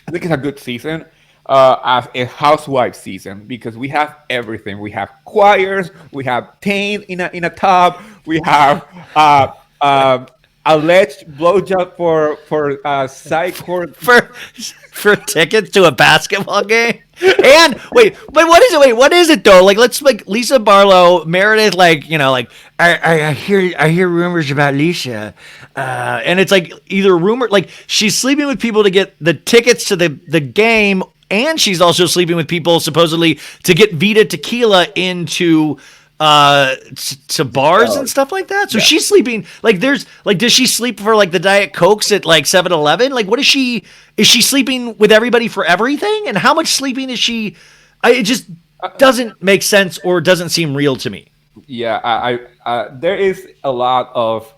good season as a housewife season because we have everything. We have choirs, we have taint in a tub, we have alleged blowjob for psych court. For tickets to a basketball game. And wait, but what is it? Wait, what is it though? Like, let's like Lisa Barlow, Meredith, like like I hear rumors about Lisa, and it's like either rumor, like she's sleeping with people to get the tickets to the game, and she's also sleeping with people supposedly to get Vita Tequila into to bars and stuff like that. So she's sleeping like there's like does she sleep for like the Diet Cokes at like 7-Eleven? Like what is she sleeping with everybody for everything? And how much sleeping is she? It just doesn't make sense or doesn't seem real to me. Yeah, there is a lot of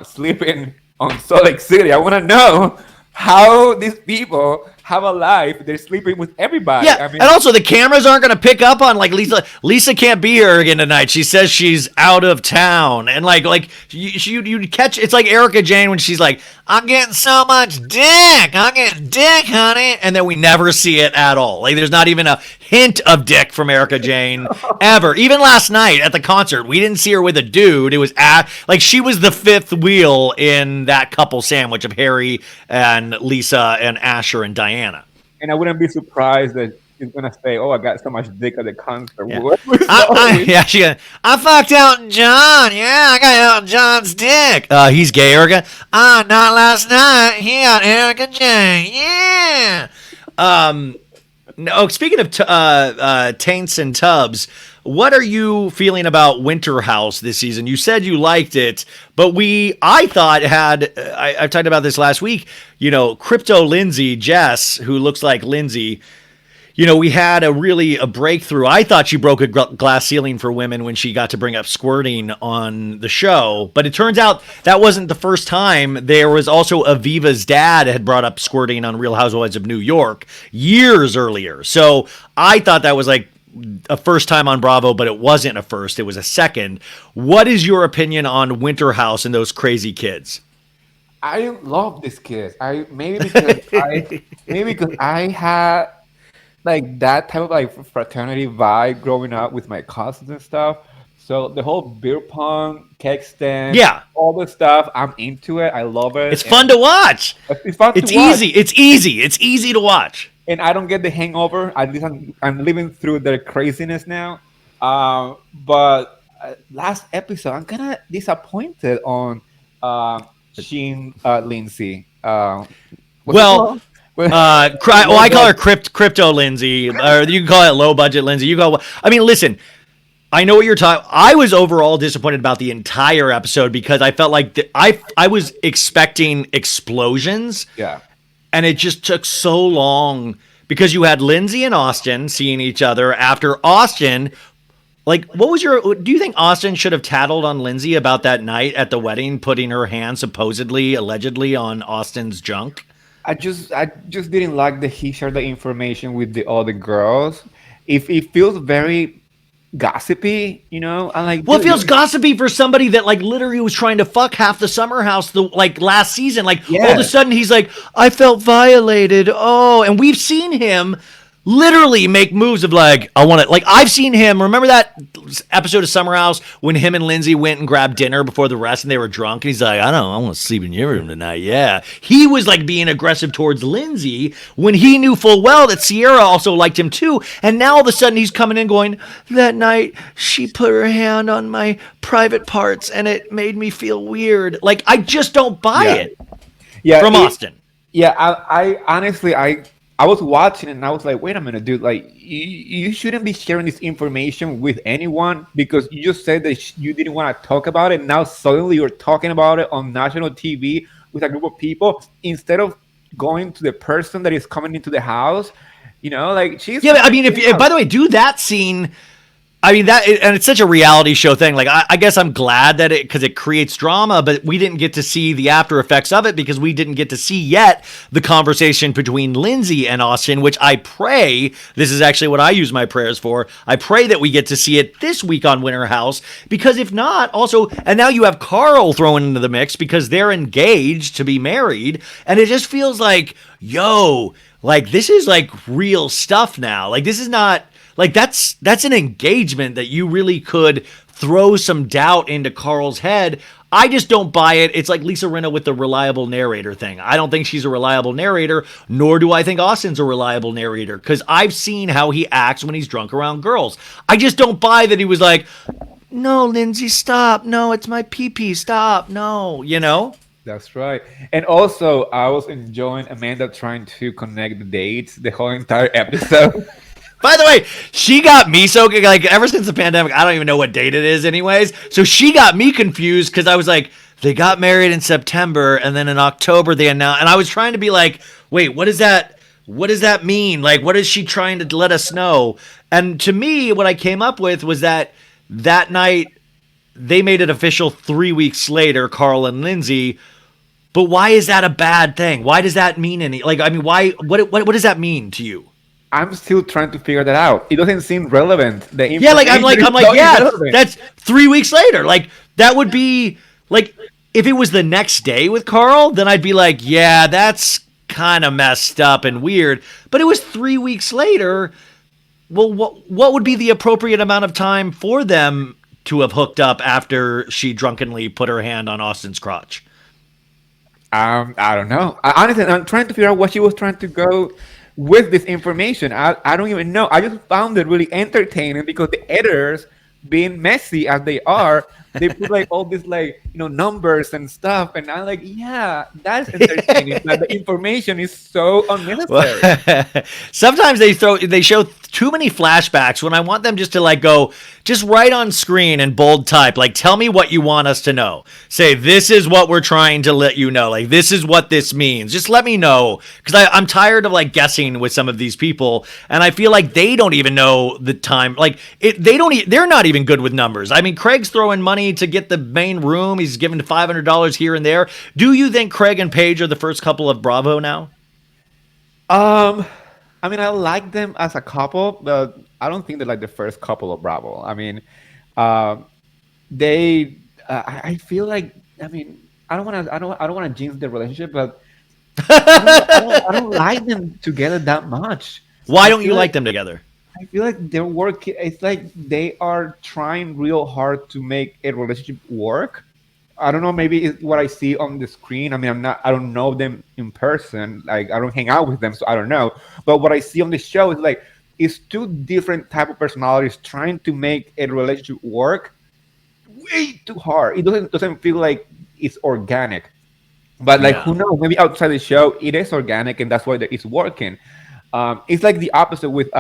sleeping on Salt Lake City. I want to know how these people have a life. They're sleeping with everybody. Yeah, I mean, and also the cameras aren't going to pick up on like Lisa. Lisa can't be here again tonight. She says she's out of town, and like you catch. It's like Erica Jane when she's like, "I'm getting so much dick. I'm getting dick, honey," and then we never see it at all. Like there's not even a hint of dick from Erica Jane ever. Even last night at the concert, we didn't see her with a dude. It was like she was the fifth wheel in that couple sandwich of Harry and Lisa and Asher and Diana. and I wouldn't be surprised that she's gonna say, "Oh, I got so much dick at the concert." Yeah. Always- Yeah, I fucked Elton John. Yeah, I got Elton John's dick. He's gay, Erica. Not last night. He got Erica Jane. Yeah. No, speaking of taints and tubs, what are you feeling about Winter House this season? You said you liked it, but I thought I talked about this last week. Crypto Lindsay, Jess, who looks like Lindsay. We had a breakthrough. I thought she broke a glass ceiling for women when she got to bring up squirting on the show. But it turns out that wasn't the first time. There was also Aviva's dad had brought up squirting on Real Housewives of New York years earlier. So I thought that was like a first time on Bravo, but it wasn't a first. It was a second. What is your opinion on Winter House and those crazy kids? I love these kids. Maybe because I had like that type of like fraternity vibe growing up with my cousins and stuff. So the whole beer pong, cake stand, Yeah, all the stuff, I'm into it. I love it, it's and fun to watch. it's fun to It's watch. easy. It's easy. It's easy to watch. And I don't get the hangover. At least I'm living through their craziness now. But last episode, I'm kind of disappointed on Sheen Lindsay. What's it Well, called? Well, well, low I call her budget. crypto Lindsay, or you can call it low budget Lindsay. You go. I mean, listen. I know what you're talking. I was overall disappointed about the entire episode because I felt like I was expecting explosions, Yeah. and it just took so long because you had Lindsay and Austin seeing each other after Austin. Like, what was your? Do you think Austin should have tattled on Lindsay about that night at the wedding, putting her hand supposedly, allegedly on Austin's junk? I just didn't like that he shared the information with the other girls. If it feels very gossipy, I'm like, Well, it dude, feels gossipy for somebody that like literally was trying to fuck half the summer house the like last season. Like all of a yeah, sudden he's like, I felt violated. Oh, and we've seen him literally make moves of like, I want to like I've seen him. Remember that episode of Summer House when him and Lindsay went and grabbed dinner before the rest and they were drunk and he's like, I don't know, I want to sleep in your room tonight. Yeah. He was like being aggressive towards Lindsay when he knew full well that Sierra also liked him too. And now all of a sudden he's coming in going, that night she put her hand on my private parts and it made me feel weird. Like I just don't buy yeah, it yeah. from Austin. Yeah, I honestly, I was watching and I was like, wait a minute, dude, like you shouldn't be sharing this information with anyone because you just said that you didn't want to talk about it. Now suddenly you're talking about it on national TV with a group of people instead of going to the person that is coming into the house. Like she's Yeah, I mean, if by the way, do that scene. I mean and it's such a reality show thing. Like, I guess I'm glad that because it creates drama, but we didn't get to see the after effects of it because we didn't get to see yet the conversation between Lindsay and Austin, which I pray this is actually what I use my prayers for. I pray that we get to see it this week on Winter House because if not, also, and now you have Carl thrown into the mix because they're engaged to be married, and it just feels like, yo, like this is like real stuff now. Like this is not. Like that's an engagement that you really could throw some doubt into Carl's head. I just don't buy it. It's like Lisa Rinna with the reliable narrator thing. I don't think she's a reliable narrator, nor do I think Austin's a reliable narrator because I've seen how he acts when he's drunk around girls. I just don't buy that he was like, no, Lindsay, stop. No, it's my pee-pee. Stop. No, That's right. And also, I was enjoying Amanda trying to connect the dates the whole entire episode. By the way, she got me so like ever since the pandemic, I don't even know what date it is anyways. So she got me confused because I was like, they got married in September and then in October they announced and I was trying to be like, wait, what is that? What does that mean? Like, what is she trying to let us know? And to me, what I came up with was that night they made it official 3 weeks later, Carl and Lindsay. But why is that a bad thing? Why does that mean any like I mean, why what does that mean to you? I'm still trying to figure that out. It doesn't seem relevant. The Yeah, like I'm like information I'm is like so yeah, irrelevant. that's 3 weeks later. Like that would be like if it was the next day with Carl, then I'd be like, yeah, that's kind of messed up and weird. But it was 3 weeks later. Well, what would be the appropriate amount of time for them to have hooked up after she drunkenly put her hand on Austin's crotch? I don't know. Honestly, I'm trying to figure out what she was trying to go with this information. I don't even know. I just found it really entertaining because the editors, being messy as they are, they put like all these like numbers and stuff, and I'm like, yeah, that's entertaining. But the information is so unnecessary. Well, sometimes they show too many flashbacks when I want them just to like go just right on screen in bold type, like tell me what you want us to know. Say this is what we're trying to let you know. Like this is what this means. Just let me know because I'm tired of like guessing with some of these people, and I feel like they don't even know the time. Like they're not even good with numbers. I mean, Craig's throwing money to get the main room. He's given $500 here and there. Do you think Craig and Paige are the first couple of Bravo now? Um, I mean, I like them as a couple, but I don't think they're like the first couple of Bravo. I mean, um, they. I feel like. I mean, I don't want to. I don't want to jinx the relationship, but I don't like them together that much. Why I don't you feel like like them together? I feel like they're working. It's like they are trying real hard to make a relationship work. I don't know. Maybe it's what I see on the screen. I mean, I'm not. I don't know them in person. Like I don't hang out with them, so I don't know. But what I see on the show is like it's two different type of personalities trying to make a relationship work way too hard. It doesn't feel like it's organic. But like, Yeah. who knows? Maybe outside the show, it is organic, and that's why it's working. It's like the opposite with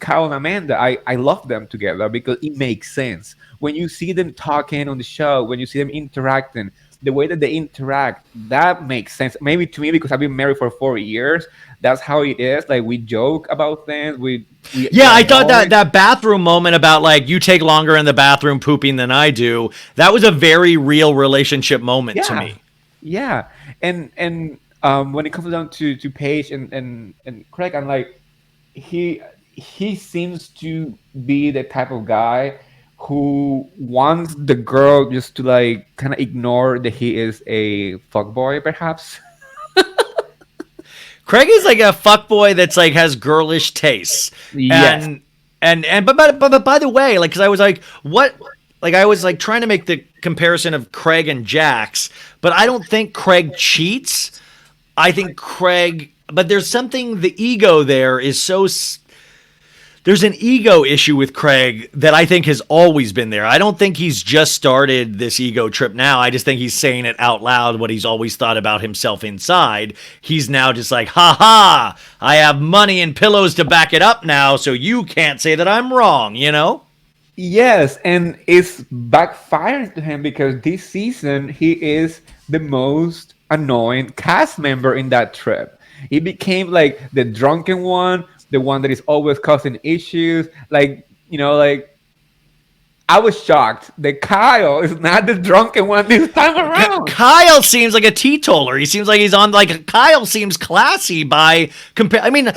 Kyle and Amanda. I love them together because it makes sense when you see them talking on the show, when you see them interacting, the way that they interact, that makes sense. Maybe to me because I've been married for 4 years, that's how it is. Like we joke about things, we Yeah, get I thought that annoyed. that bathroom moment about like you take longer in the bathroom pooping than I do, that was a very real relationship moment to Yeah, me. yeah, and when it comes down to Paige and Craig, I'm like he seems to be the type of guy who wants the girl just to like kind of ignore that he is a fuckboy, perhaps. Craig is like a fuckboy that's like has girlish tastes. Yes. And but by the way, like cuz I was like what like I was like trying to make the comparison of Craig and Jax, but I don't think Craig cheats. I think Craig but there's something the ego there is there's an ego issue with Craig that I think has always been there. I don't think he's just started this ego trip now. I just think he's saying it out loud what he's always thought about himself inside. He's now just like, ha ha, I have money and pillows to back it up now, so you can't say that I'm wrong, you know? Yes, and it's backfiring to him because this season he is the most annoying cast member in that trip. He became like the drunken one, the one that is always causing issues. Like, like I was shocked that Kyle is not the drunken one this time around. Kyle seems like a teetotaler. He seems like he's on like Kyle seems classy by compare. I mean,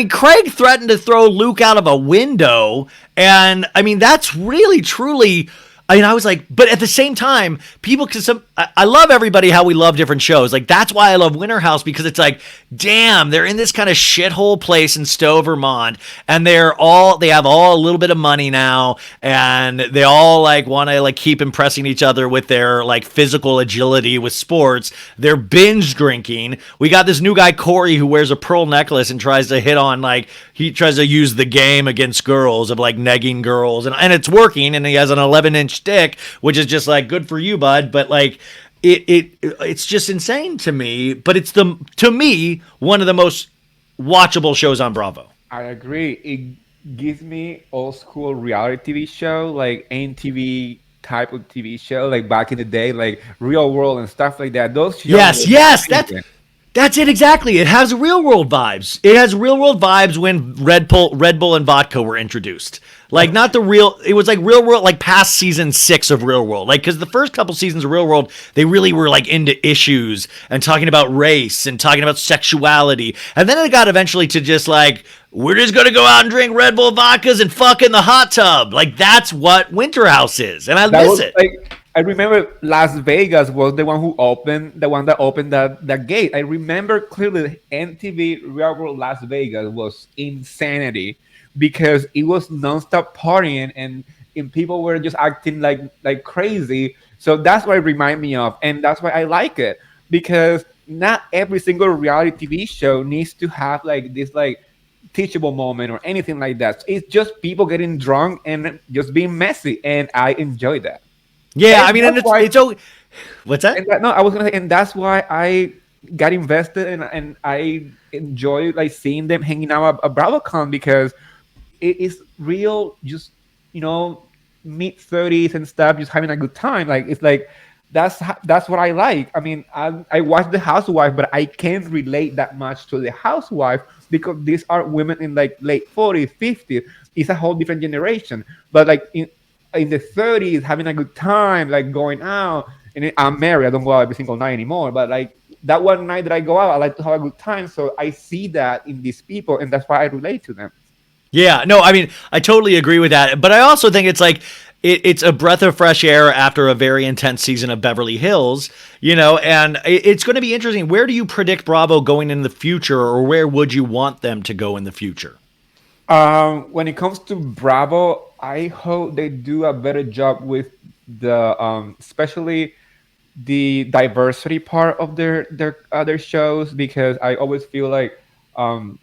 Craig threatened to throw Luke out of a window, and I mean that's really truly. I mean, I was like, but at the same time, people can some. I love everybody how we love different shows. Like that's why I love Winter House because it's like, damn, they're in this kind of shithole place in Stowe, Vermont, and they have all a little bit of money now, and they all like want to like keep impressing each other with their like physical agility with sports. They're binge drinking. We got this new guy Corey who wears a pearl necklace and tries to hit on like he tries to use the game against girls of like negging girls, and it's working. And he has an 11-inch dick, which is just like good for you, bud. But like it's just insane to me. But it's to me one of the most watchable shows on Bravo. I agree. It gives me old school reality TV show, like NTV type of TV show, like back in the day, like Real World and stuff like that. Those shows Yes, were yes, amazing. that's it exactly. It has real world vibes. It has real world vibes when Red Bull and vodka were introduced. Like not the real. It was like Real World, like past season 6 of Real World. Like because the first couple seasons of Real World, they really were like into issues and talking about race and talking about sexuality. And then it got eventually to just like we're just gonna go out and drink Red Bull vodkas and fuck in the hot tub. Like that's what Winter House is, and I That miss was it. like I remember Las Vegas was the one that opened that gate. I remember clearly NTV Real World Las Vegas was insanity because it was nonstop partying and people were just acting like crazy. So that's what it remind me of, and that's why I like it because not every single reality TV show needs to have like this like teachable moment or anything like that. It's just people getting drunk and just being messy, and I enjoy that. Yeah, I And mean, and that's it's why, it's oh, what's that? no, I was gonna say, and that's why I got invested and I enjoy like seeing them hanging out at BravoCon because it is real, just you know, mid 30s and stuff, just having a good time. Like it's like that's what I like. I mean, I watch The Housewife, but I can't relate that much to The Housewife because these are women in like late 40s, 50s. It's a whole different generation. But like in the 30s, having a good time, like going out. And I'm married. I don't go out every single night anymore. But like that one night that I go out, I like to have a good time. So I see that in these people, and that's why I relate to them. Yeah, no, I mean, I totally agree with that. But I also think it's like it's a breath of fresh air after a very intense season of Beverly Hills, and it's going to be interesting. Where do you predict Bravo going in the future, or where would you want them to go in the future? When it comes to Bravo, I hope they do a better job with the especially the diversity part of their other shows, because I always feel like um,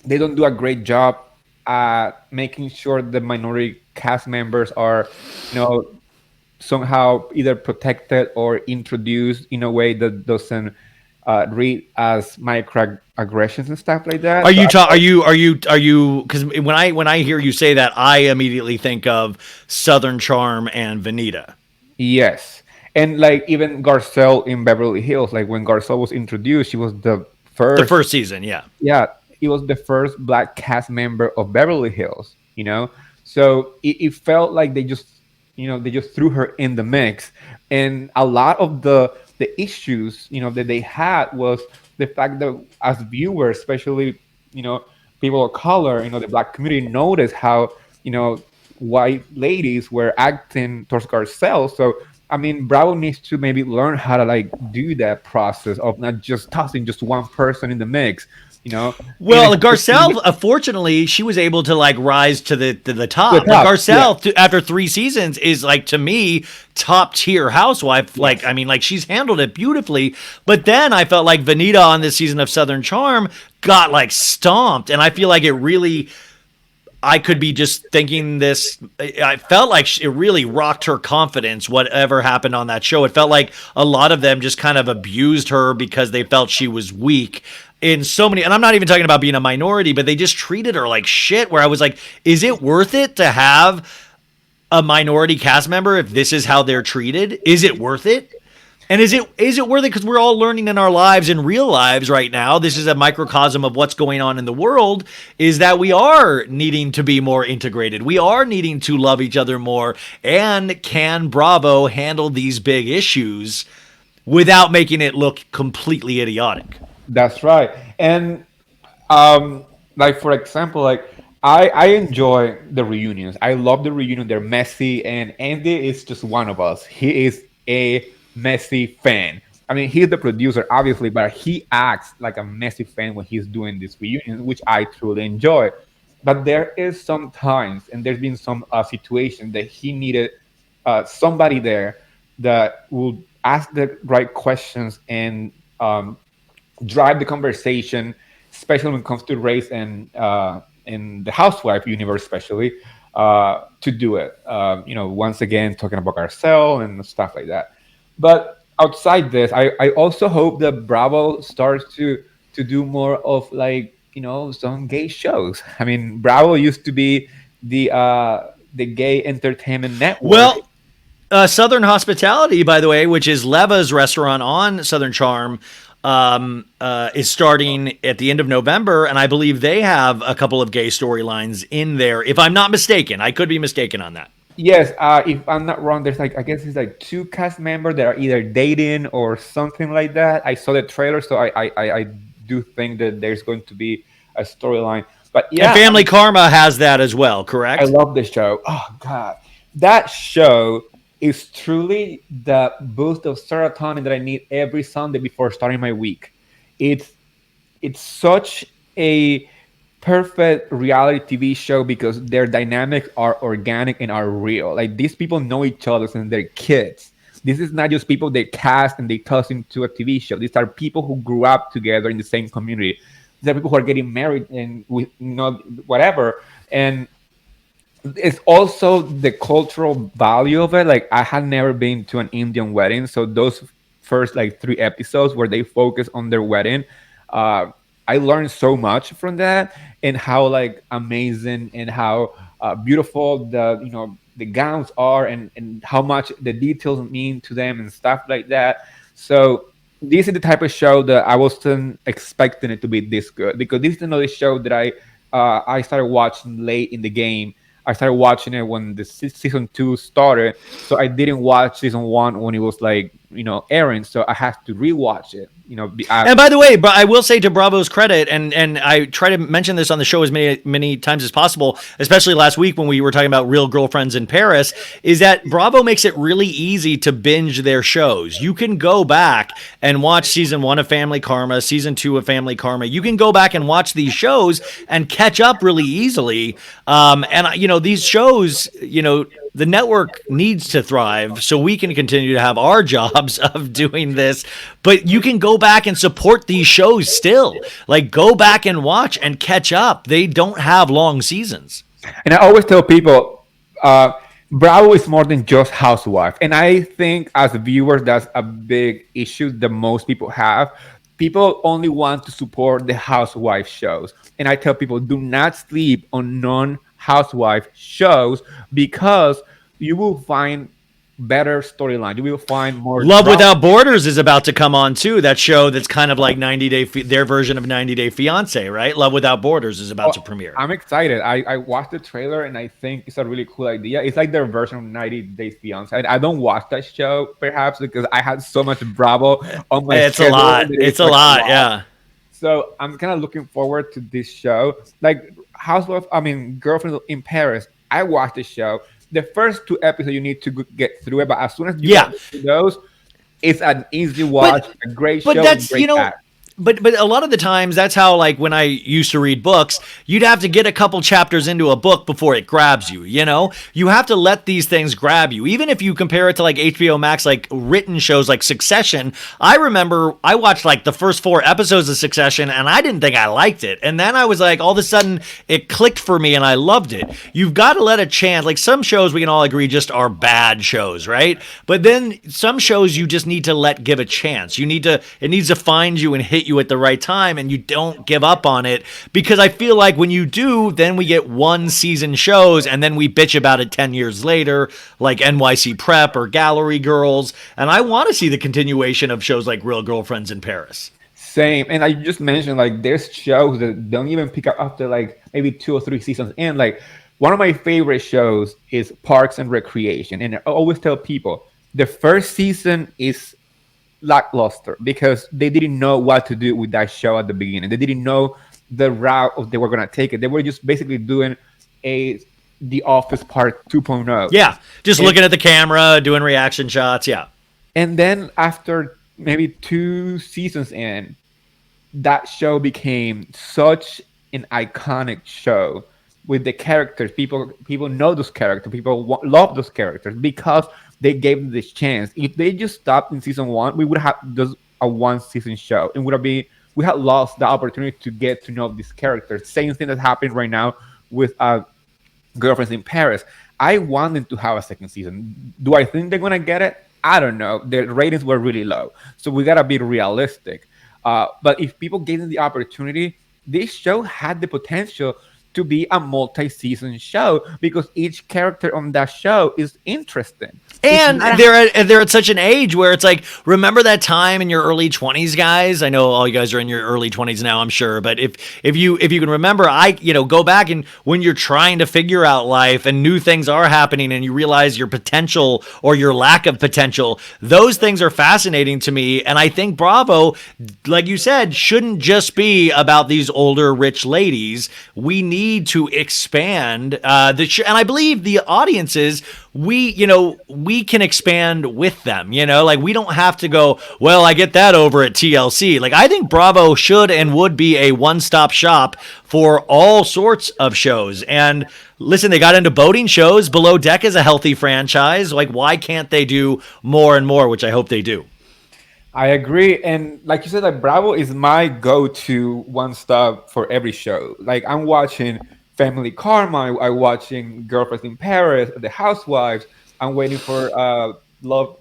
they don't do a great job at making sure the minority cast members are, you know, somehow either protected or introduced in a way that doesn't read as microaggressions and stuff like Are that. So you ta- are you because when I hear you say that, I immediately think of Southern Charm and Vanita. yes, and like even Garcelle in Beverly Hills, like when Garcelle was introduced, she was the The first. first season, yeah. Yeah, he was the first black cast member of Beverly Hills, so it felt like they just threw her in the mix. And a lot of the issues that they had was the fact that as viewers, especially people of color, the black community, noticed how white ladies were acting towards Garcelle. So I mean, Bravo needs to maybe learn how to like do that process of not just tossing just one person in the mix, you know, in a Well, Garcelle, fortunately, she was able to like rise to the the top. Like top. Yeah. Garcelle, after 3 seasons, is like to me top tier housewife. Like Yes. I mean, like she's handled it beautifully. But then I felt like Vanita on this season of Southern Charm got like stomped, and I feel like it really. I could be just thinking this. I felt like it really rocked her confidence, whatever happened on that show. It felt like a lot of them just kind of abused her because they felt she was weak in so many. And I'm not even talking about being a minority, but they just treated her like shit. Where I was like, is it worth it to have a minority cast member if this is how they're treated? Is it worth it? And is it worth it? Because we're all learning in our lives, in real lives right now. This is a microcosm of what's going on in the world. Is that we are needing to be more integrated. We are needing to love each other more. And can Bravo handle these big issues without making it look completely idiotic? That's right. And um, like for example, like I enjoy the reunions. I love the reunion. They're messy, and Andy is just one of us. He is a messy fan. I mean, he's the producer, obviously, but he acts like a messy fan when he's doing this reunion, which I truly enjoy. But there is some times, and there's been some situations that he needed somebody there that will ask the right questions and drive the conversation, especially when it comes to race and in the housewife universe, especially to do it. Once again, talking about Garcelle and stuff like that. But outside this, I also hope that Bravo starts to do more of like some gay shows. I mean, Bravo used to be the gay entertainment network. Well, Southern Hospitality, by the way, which is Leva's restaurant on Southern Charm, is starting at the end of November, and I believe they have a couple of gay storylines in there. If I'm not mistaken, I could be mistaken on that. Yes, if I'm not wrong, there's like I guess it's like two cast members that are either dating or something like that. I saw the trailer, so I do think that there's going to be a storyline. But And yeah, Family Karma has that as well, I correct? love this show. Oh God, that show is truly the boost of serotonin that I need every Sunday before starting my week. It's it's such a perfect reality TV show because their dynamics are organic and are real. Like these people know each other since they're kids. This is not just people they cast and they toss into a TV show. These are people who grew up together in the same community. These are people who are getting married and with whatever. And it's also the cultural value of it. Like I had never been to an Indian wedding, so those first like 3 episodes where they focus on their wedding, uh, I learned so much from that and how like amazing and how beautiful the gowns are and how much the details mean to them and stuff like that. So this is the type of show that I wasn't expecting it to be this good because this is another show that I started watching late in the game. I started watching it when the season two started, so I didn't watch season one when it was like airing. So I had to rewatch it. And by the way, but I will say to Bravo's credit, and I try to mention this on the show as many times as possible, especially last week when we were talking about Real Girlfriends in Paris, is that Bravo makes it really easy to binge their shows. You can go back and watch season 1 of Family Karma, season 2 of Family Karma. You can go back and watch these shows and catch up really easily. And these shows, the network needs to thrive so we can continue to have our jobs of doing this, but you can go back and support these shows still. Like, go back and watch and catch up. They don't have long seasons. And I always tell people, Bravo is more than just Housewife. And I think as viewers, that's a big issue that most people have. People only want to support the Housewife shows. And I tell people, do not sleep on non-Housewife shows, because you will find better storyline. You will find more. Love Without Borders is about to come on too. That show that's kind of like their version of 90 Day Fiance, right? Love Without Borders is about to premiere. I'm excited. I watched the trailer and I think it's a really cool idea. It's like their version of 90 Day Fiance. I don't watch that show perhaps because I had so much Bravo on my It's schedule. It's a lot, yeah. So I'm kind of looking forward to this show. Like Girlfriend in Paris. I watched the show. The first 2 episodes you need to get through it, but as soon as you get through those, it's an easy watch, a great show. But that's But a lot of the times that's how, like, when I used to read books, you'd have to get a couple chapters into a book before it grabs you, You have to let these things grab you. Even if you compare it to like HBO Max, like written shows like Succession, I remember I watched like the first 4 episodes of Succession and I didn't think I liked it. And then I was like, all of a sudden it clicked for me and I loved it. You've got to let a chance. Like, some shows we can all agree just are bad shows, right? But then some shows you just need to give a chance. It needs to find you and hit you at the right time, and you don't give up on it, because I feel like when you do, then we get 1 season shows and then we bitch about it 10 years later, like NYC Prep or Gallery Girls, and I want to see the continuation of shows like Real Girlfriends in Paris. Same. And I just mentioned, like, there's shows that don't even pick up after like maybe 2 or 3 seasons in. Like, one of my favorite shows is Parks and Recreation, and I always tell people the first season is lackluster because they didn't know what to do with that show at the beginning. They didn't know the route they were going to take it. They were just basically doing The Office Part 2.0. Yeah, just looking at the camera, doing reaction shots, yeah. And then after maybe 2 seasons in, that show became such an iconic show with the characters. People know those characters. People love those characters because they gave them this chance. If they just stopped in season 1, we would have just a 1-season show, and we had lost the opportunity to get to know these characters. Same thing that's happening right now with Girlfriends in Paris. I want them to have a 2nd season. Do I think they're gonna get it? I don't know. The ratings were really low, so we gotta be realistic. But if people gave them the opportunity, this show had the potential to be a multi-season show because each character on that show is interesting. And they're at such an age where it's like, remember that time in your early 20s, guys? I know all you guys are in your early 20s now, I'm sure. But if you can remember, go back, and when you're trying to figure out life and new things are happening and you realize your potential or your lack of potential, those things are fascinating to me. And I think Bravo, like you said, shouldn't just be about these older rich ladies. We need to expand and I believe the audiences, we can expand with them, like, we don't have to go, well, I get that over at TLC. Like, I think Bravo should and would be a one-stop shop for all sorts of shows. And listen, they got into boating shows. Below Deck is a healthy franchise. Like, why can't they do more and more, which I hope they do? I agree. And like you said, like, Bravo is my go-to one-stop for every show. Like, I'm watching Family Karma, I'm watching Girlfriends in Paris, The Housewives. I'm waiting for Love,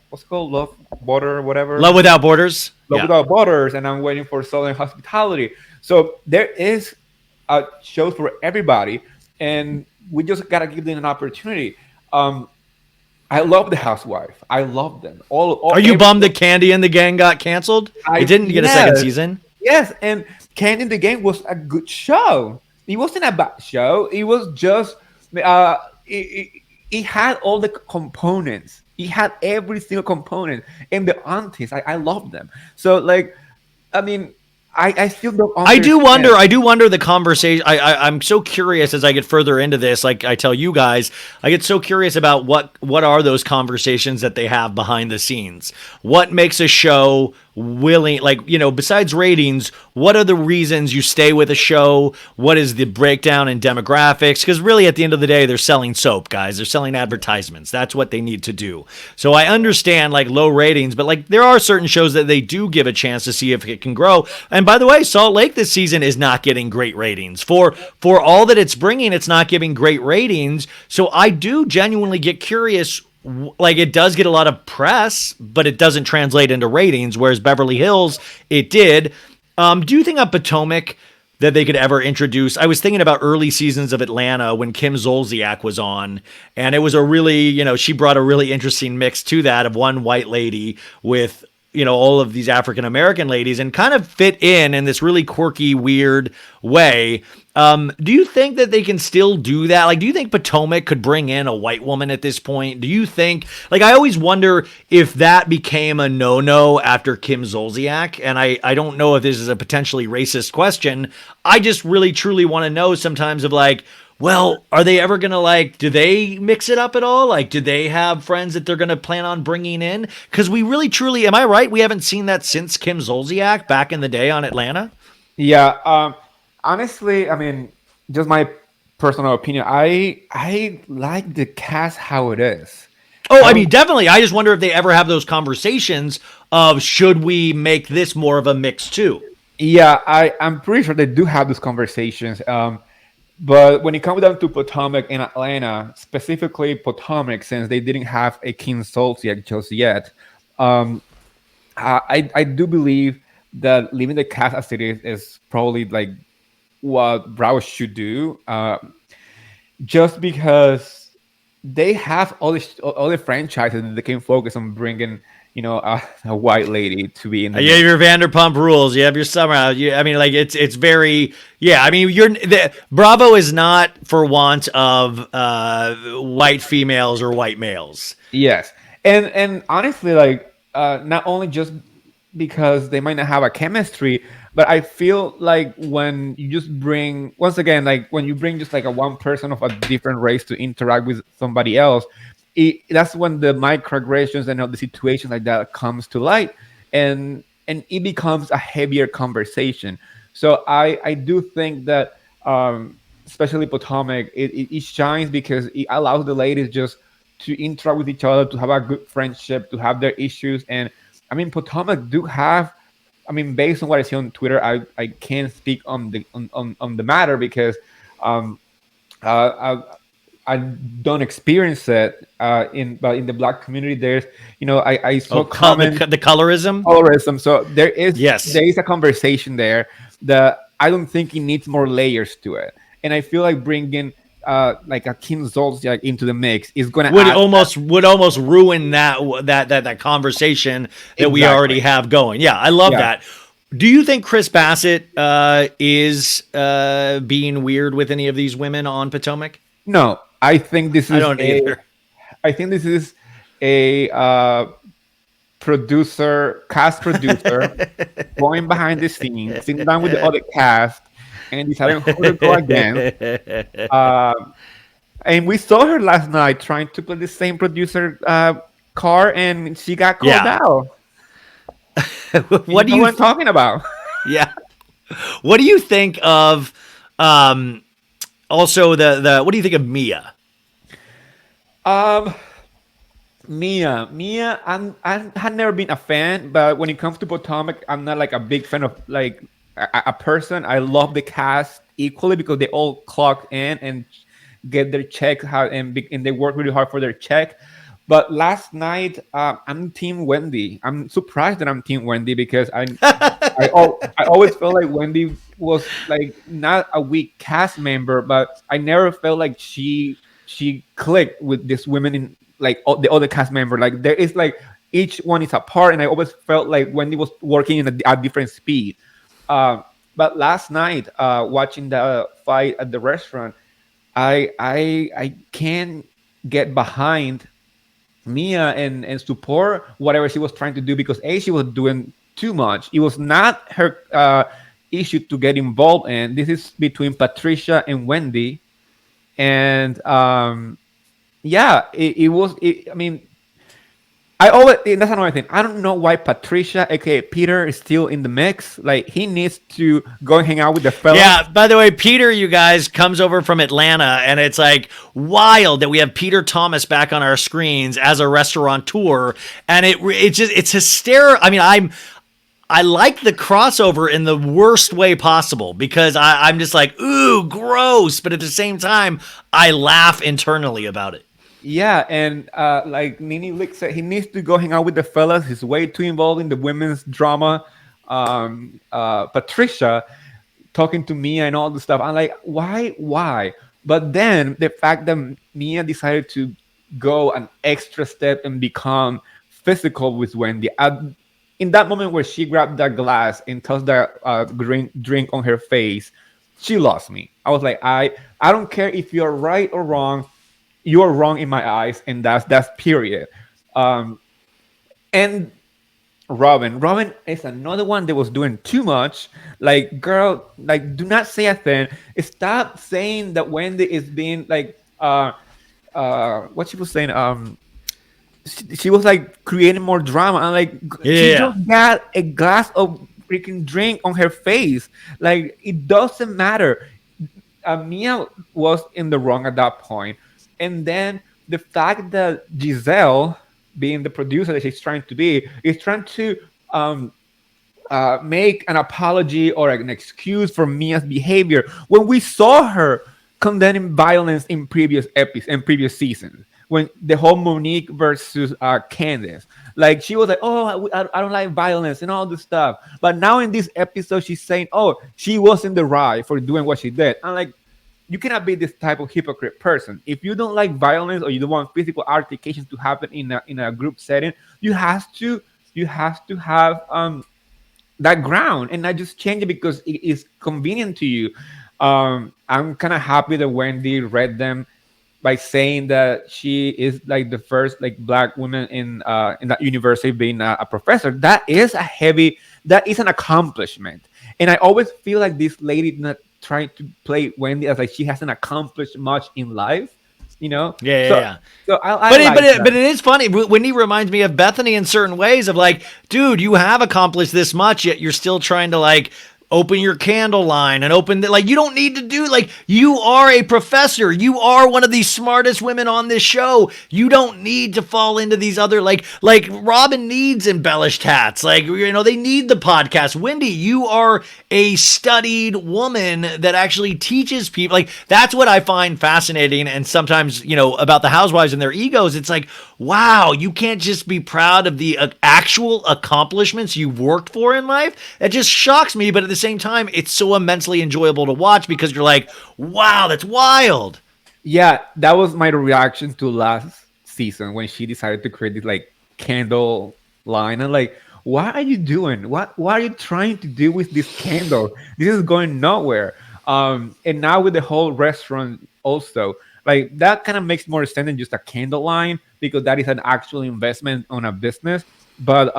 what's it called? Love Border, whatever. Love Without Borders. Love Without Borders, and I'm waiting for Southern Hospitality. So there is a show for everybody, and we just gotta give them an opportunity. I love The Housewife. I love them. Are you bummed that Candy and the Gang got canceled? It didn't get a 2nd season. Yes, and Candy and the Gang was a good show. It wasn't a bad show. It was just it had all the components It had every single component, and the aunties, I love them. So like, I mean, I still don't I do understand. wonder. I do wonder the conversation. I'm so curious as I get further into this. Like I tell you guys, I get so curious about what are those conversations that they have behind the scenes. What makes a show willing? Like besides ratings, what are the reasons you stay with a show? What is the breakdown in demographics? Because really, at the end of the day, they're selling soap, guys. They're selling advertisements. That's what they need to do. So I understand like low ratings, but like there are certain shows that they do give a chance to see if it can grow. And by the way, Salt Lake this season is not getting great ratings. For all that it's bringing, it's not giving great ratings. So I do genuinely get curious. Like it does get a lot of press, but it doesn't translate into ratings. Whereas Beverly Hills, it did. Do you think on Potomac that they could ever introduce? I was thinking about early seasons of Atlanta when Kim Zolciak was on, and it was a really, she brought a really interesting mix to that of one white lady with all of these African American ladies, and kind of fit in this really quirky, weird way. Do you think that they can still do that? Like, do you think Potomac could bring in a white woman at this point? Do you think, like, I always wonder if that became a no-no after Kim Zolciak, and I don't know if this is a potentially racist question. I just really, truly want to know sometimes of like, well, are they ever going to like, do they mix it up at all? Like, do they have friends that they're going to plan on bringing in? Because we really, truly, am I right? We haven't seen that since Kim Zolciak back in the day on Atlanta. Yeah, honestly, I mean, just my personal opinion. I like the cast how it is. Oh, I I don't. mean, definitely. I just wonder if they ever have those conversations of should we make this more of a mix too? Yeah, I'm pretty sure they do have these conversations. But when it comes down to Potomac and Atlanta, specifically Potomac, since they didn't have a King Zolciak just yet, um, I do believe that leaving the cast as it is probably like what Bravo should do. Just because they have all the franchises that they can focus on bringing, a white lady to be in the You have mix. your Vanderpump Rules. You have your Summer. I mean, like it's very yeah. I mean, Bravo is not for want of white females or white males. Yes, and honestly, like not only just because they might not have a chemistry, but I feel like when you just bring once again, like when you bring just like a one person of a different race to interact with somebody else, that's when the microaggressions and all the situations like that comes to light, and it becomes a heavier conversation. So I do think that especially Potomac, it shines because it allows the ladies just to interact with each other, to have a good friendship, to have their issues. And I mean, Potomac do have. I mean, based on what I see on Twitter, I can't speak on the matter because um, uh, I don't experience it but in the black community. There's I Oh, saw comments the colorism. colorism. So Yes. there is a conversation there that I don't think it needs more layers to it. And I feel like bringing like a Kim Zolciak into the mix is going to add Would almost ruin that conversation that we exactly. already have going. Yeah, I love Yeah. that. Do you think Chris Bassett is being weird with any of these women on Potomac? No, I think this I is don't either. a cast producer, going behind the scenes, sitting down with the other cast, and deciding who to go against. Uh, and we saw her last night trying to play the same producer car, and she got called Yeah. out. You What do know you? what I'm talking about? Yeah. What do you think of? Um, Also, the what do you think of Mia? Um, Mia, I had never been a fan, but when it comes to Potomac, I'm not like a big fan of like a person. I love the cast equally because they all clock in and get their check how and they work really hard for their check. But last night, I'm Team Wendy. I'm surprised that I'm Team Wendy because I always felt like Wendy was like not a weak cast member, but I never felt like she clicked with this women in like all the other cast member. Like there is like each one is apart, and I always felt like Wendy was working in a different speed. Uh, but last night, watching the fight at the restaurant, I can't get behind Mia and support whatever she was trying to do, because she was doing too much. It was not her issue to get involved in. This is between Patricia and Wendy, and yeah, it was. I mean, I always that's another thing. I don't know why Patricia, aka Peter, is still in the mix. Like he needs to go and hang out with the fellas. Yeah, by the way, Peter, you guys, comes over from Atlanta, and it's like wild that we have Peter Thomas back on our screens as a restaurateur, and it's hysterical. I mean, I like the crossover in the worst way possible because I'm just like, ooh, gross, but at the same time, I laugh internally about it. Yeah, and like Nini Lick said, he needs to go hang out with the fellas. He's way too involved in the women's drama. Patricia talking to Mia and all the stuff. I'm like, why? But then the fact that Mia decided to go an extra step and become physical with Wendy in that moment where she grabbed that glass and tossed that drink on her face, she lost me. I was like, I don't care if you're right or wrong, you are wrong in my eyes, and that's period. Um, and Robin is another one that was doing too much. Like, girl, like, do not say a thing. Stop saying that Wendy is being like, what she was saying. She was like creating more drama. And like, she Yeah. just got a glass of freaking drink on her face. Like, it doesn't matter. Mia was in the wrong at that point. And then the fact that Giselle, being the producer that she's trying to be, is trying to um, make an apology or an excuse for Mia's behavior when we saw her condemning violence in previous episodes and previous seasons. When the whole Monique versus Candace, like she was like, "Oh, I don't like violence and all this stuff," but now in this episode, she's saying, "Oh, she was in the right for doing what she did." I'm like, you cannot be this type of hypocrite person. If you don't like violence or you don't want physical altercations to happen in a group setting, you have to have that ground and not just change it because it is convenient to you. I'm kind of happy that Wendy read them by saying that she is like the first like black woman in that university being a professor. That is an accomplishment. And I always feel like this lady not trying to play Wendy as like she hasn't accomplished much in life, you know. Yeah, yeah, So yeah. so I But like that. it is funny. Whitney reminds me of Bethany in certain ways of like, dude, you have accomplished this much, yet you're still trying to like open your candle line and like you don't need to do like you are a professor. You are one of the smartest women on this show. You don't need to fall into these other like Robin needs embellished hats. Like they need the podcast. Wendy, you are a studied woman that actually teaches people. Like that's what I find fascinating and sometimes, about the housewives and their egos. It's like, wow, you can't just be proud of the actual accomplishments you've worked for in life. It just shocks me, but at the same time, it's so immensely enjoyable to watch because you're like, wow, that's wild. Yeah, that was my reaction to last season when she decided to create this like candle line. And like, what are you doing? What are you trying to do with this candle? This is going nowhere. And now with the whole restaurant also, like that kind of makes more sense than just a candle line because that is an actual investment on a business. But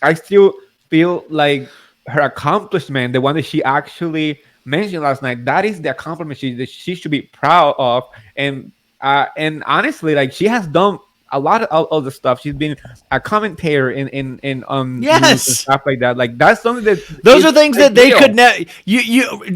I still feel like her accomplishment, the one that she actually mentioned last night, that is the accomplishment that she should be proud of. And honestly, like she has done a lot of the stuff. She's been a commentator in news and Yes. stuff like that. Like that's something that Those is are things like that they real. could never.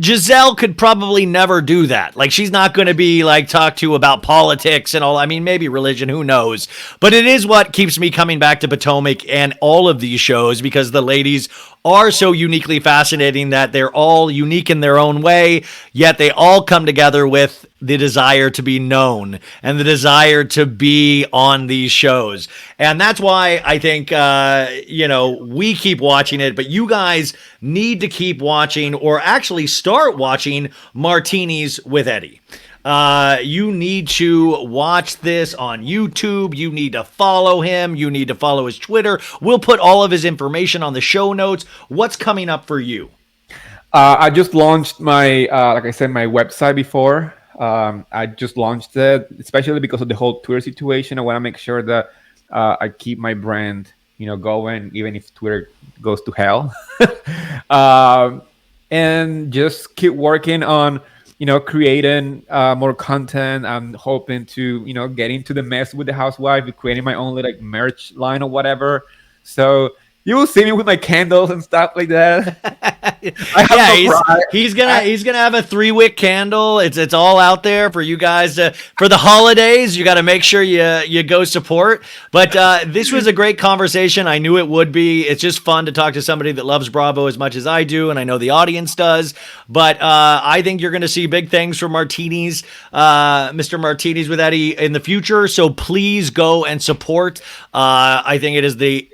Giselle could probably never do that. Like she's not going to be like talked to about politics and all. I mean, maybe religion. Who knows? But it is what keeps me coming back to Potomac and all of these shows because the ladies are so uniquely fascinating that they're all unique in their own way. Yet they all come together with the desire to be known and the desire to be on these shows. And that's why I think, we keep watching it, but you guys need to keep watching or actually start watching MarTEAnis with Eddy. You need to watch this on YouTube. You need to follow him. You need to follow his Twitter. We'll put all of his information on the show notes. What's coming up for you? I just launched my, like I said, my website before. I just launched it, especially because of the whole Twitter situation. I want to make sure that I keep my brand, going, even if Twitter goes to hell. um, and just keep working on, creating more content. I'm hoping to, get into the mess with the housewife, creating my own like merch line or whatever. So you will see me with my candles and stuff like that. I have Yeah, no pride. he's gonna have a 3-wick candle. It's all out there for you guys for the holidays. You got to make sure you go support. But this was a great conversation. I knew it would be. It's just fun to talk to somebody that loves Bravo as much as I do, and I know the audience does. But I think you're going to see big things from MarTEAnis, Mr. MarTEAnis with Eddy in the future. So please go and support. I think it is the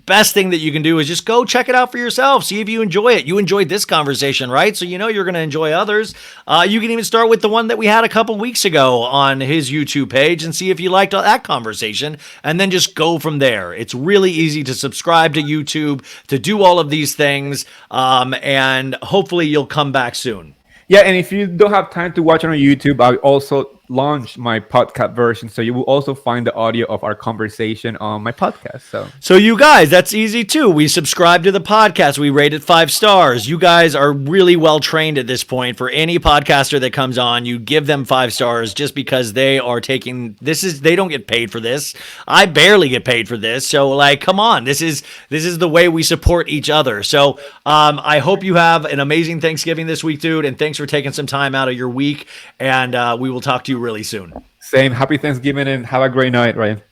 best thing that you can do is just go check it out for yourself. See if you enjoy it. You enjoyed this conversation, right? So you know you're going to enjoy others. You can even start with the one that we had a couple weeks ago on his YouTube page and see if you liked that conversation, and then just go from there. It's really easy to subscribe to YouTube, to do all of these things, and hopefully you'll come back soon. Yeah, and if you don't have time to watch it on YouTube, I also launched my podcast version, so you will also find the audio of our conversation on my podcast. So you guys, that's easy too. We subscribe to the podcast. We rate it 5 stars. You guys are really well trained at this point. For any podcaster that comes on, you give them 5 stars just because they are taking they don't get paid for this. I barely get paid for this. So like, come on, this is the way we support each other. So I hope you have an amazing Thanksgiving this week, dude, and thanks for taking some time out of your week. And we will talk to you really soon. Same. Happy Thanksgiving and have a great night, Ryan.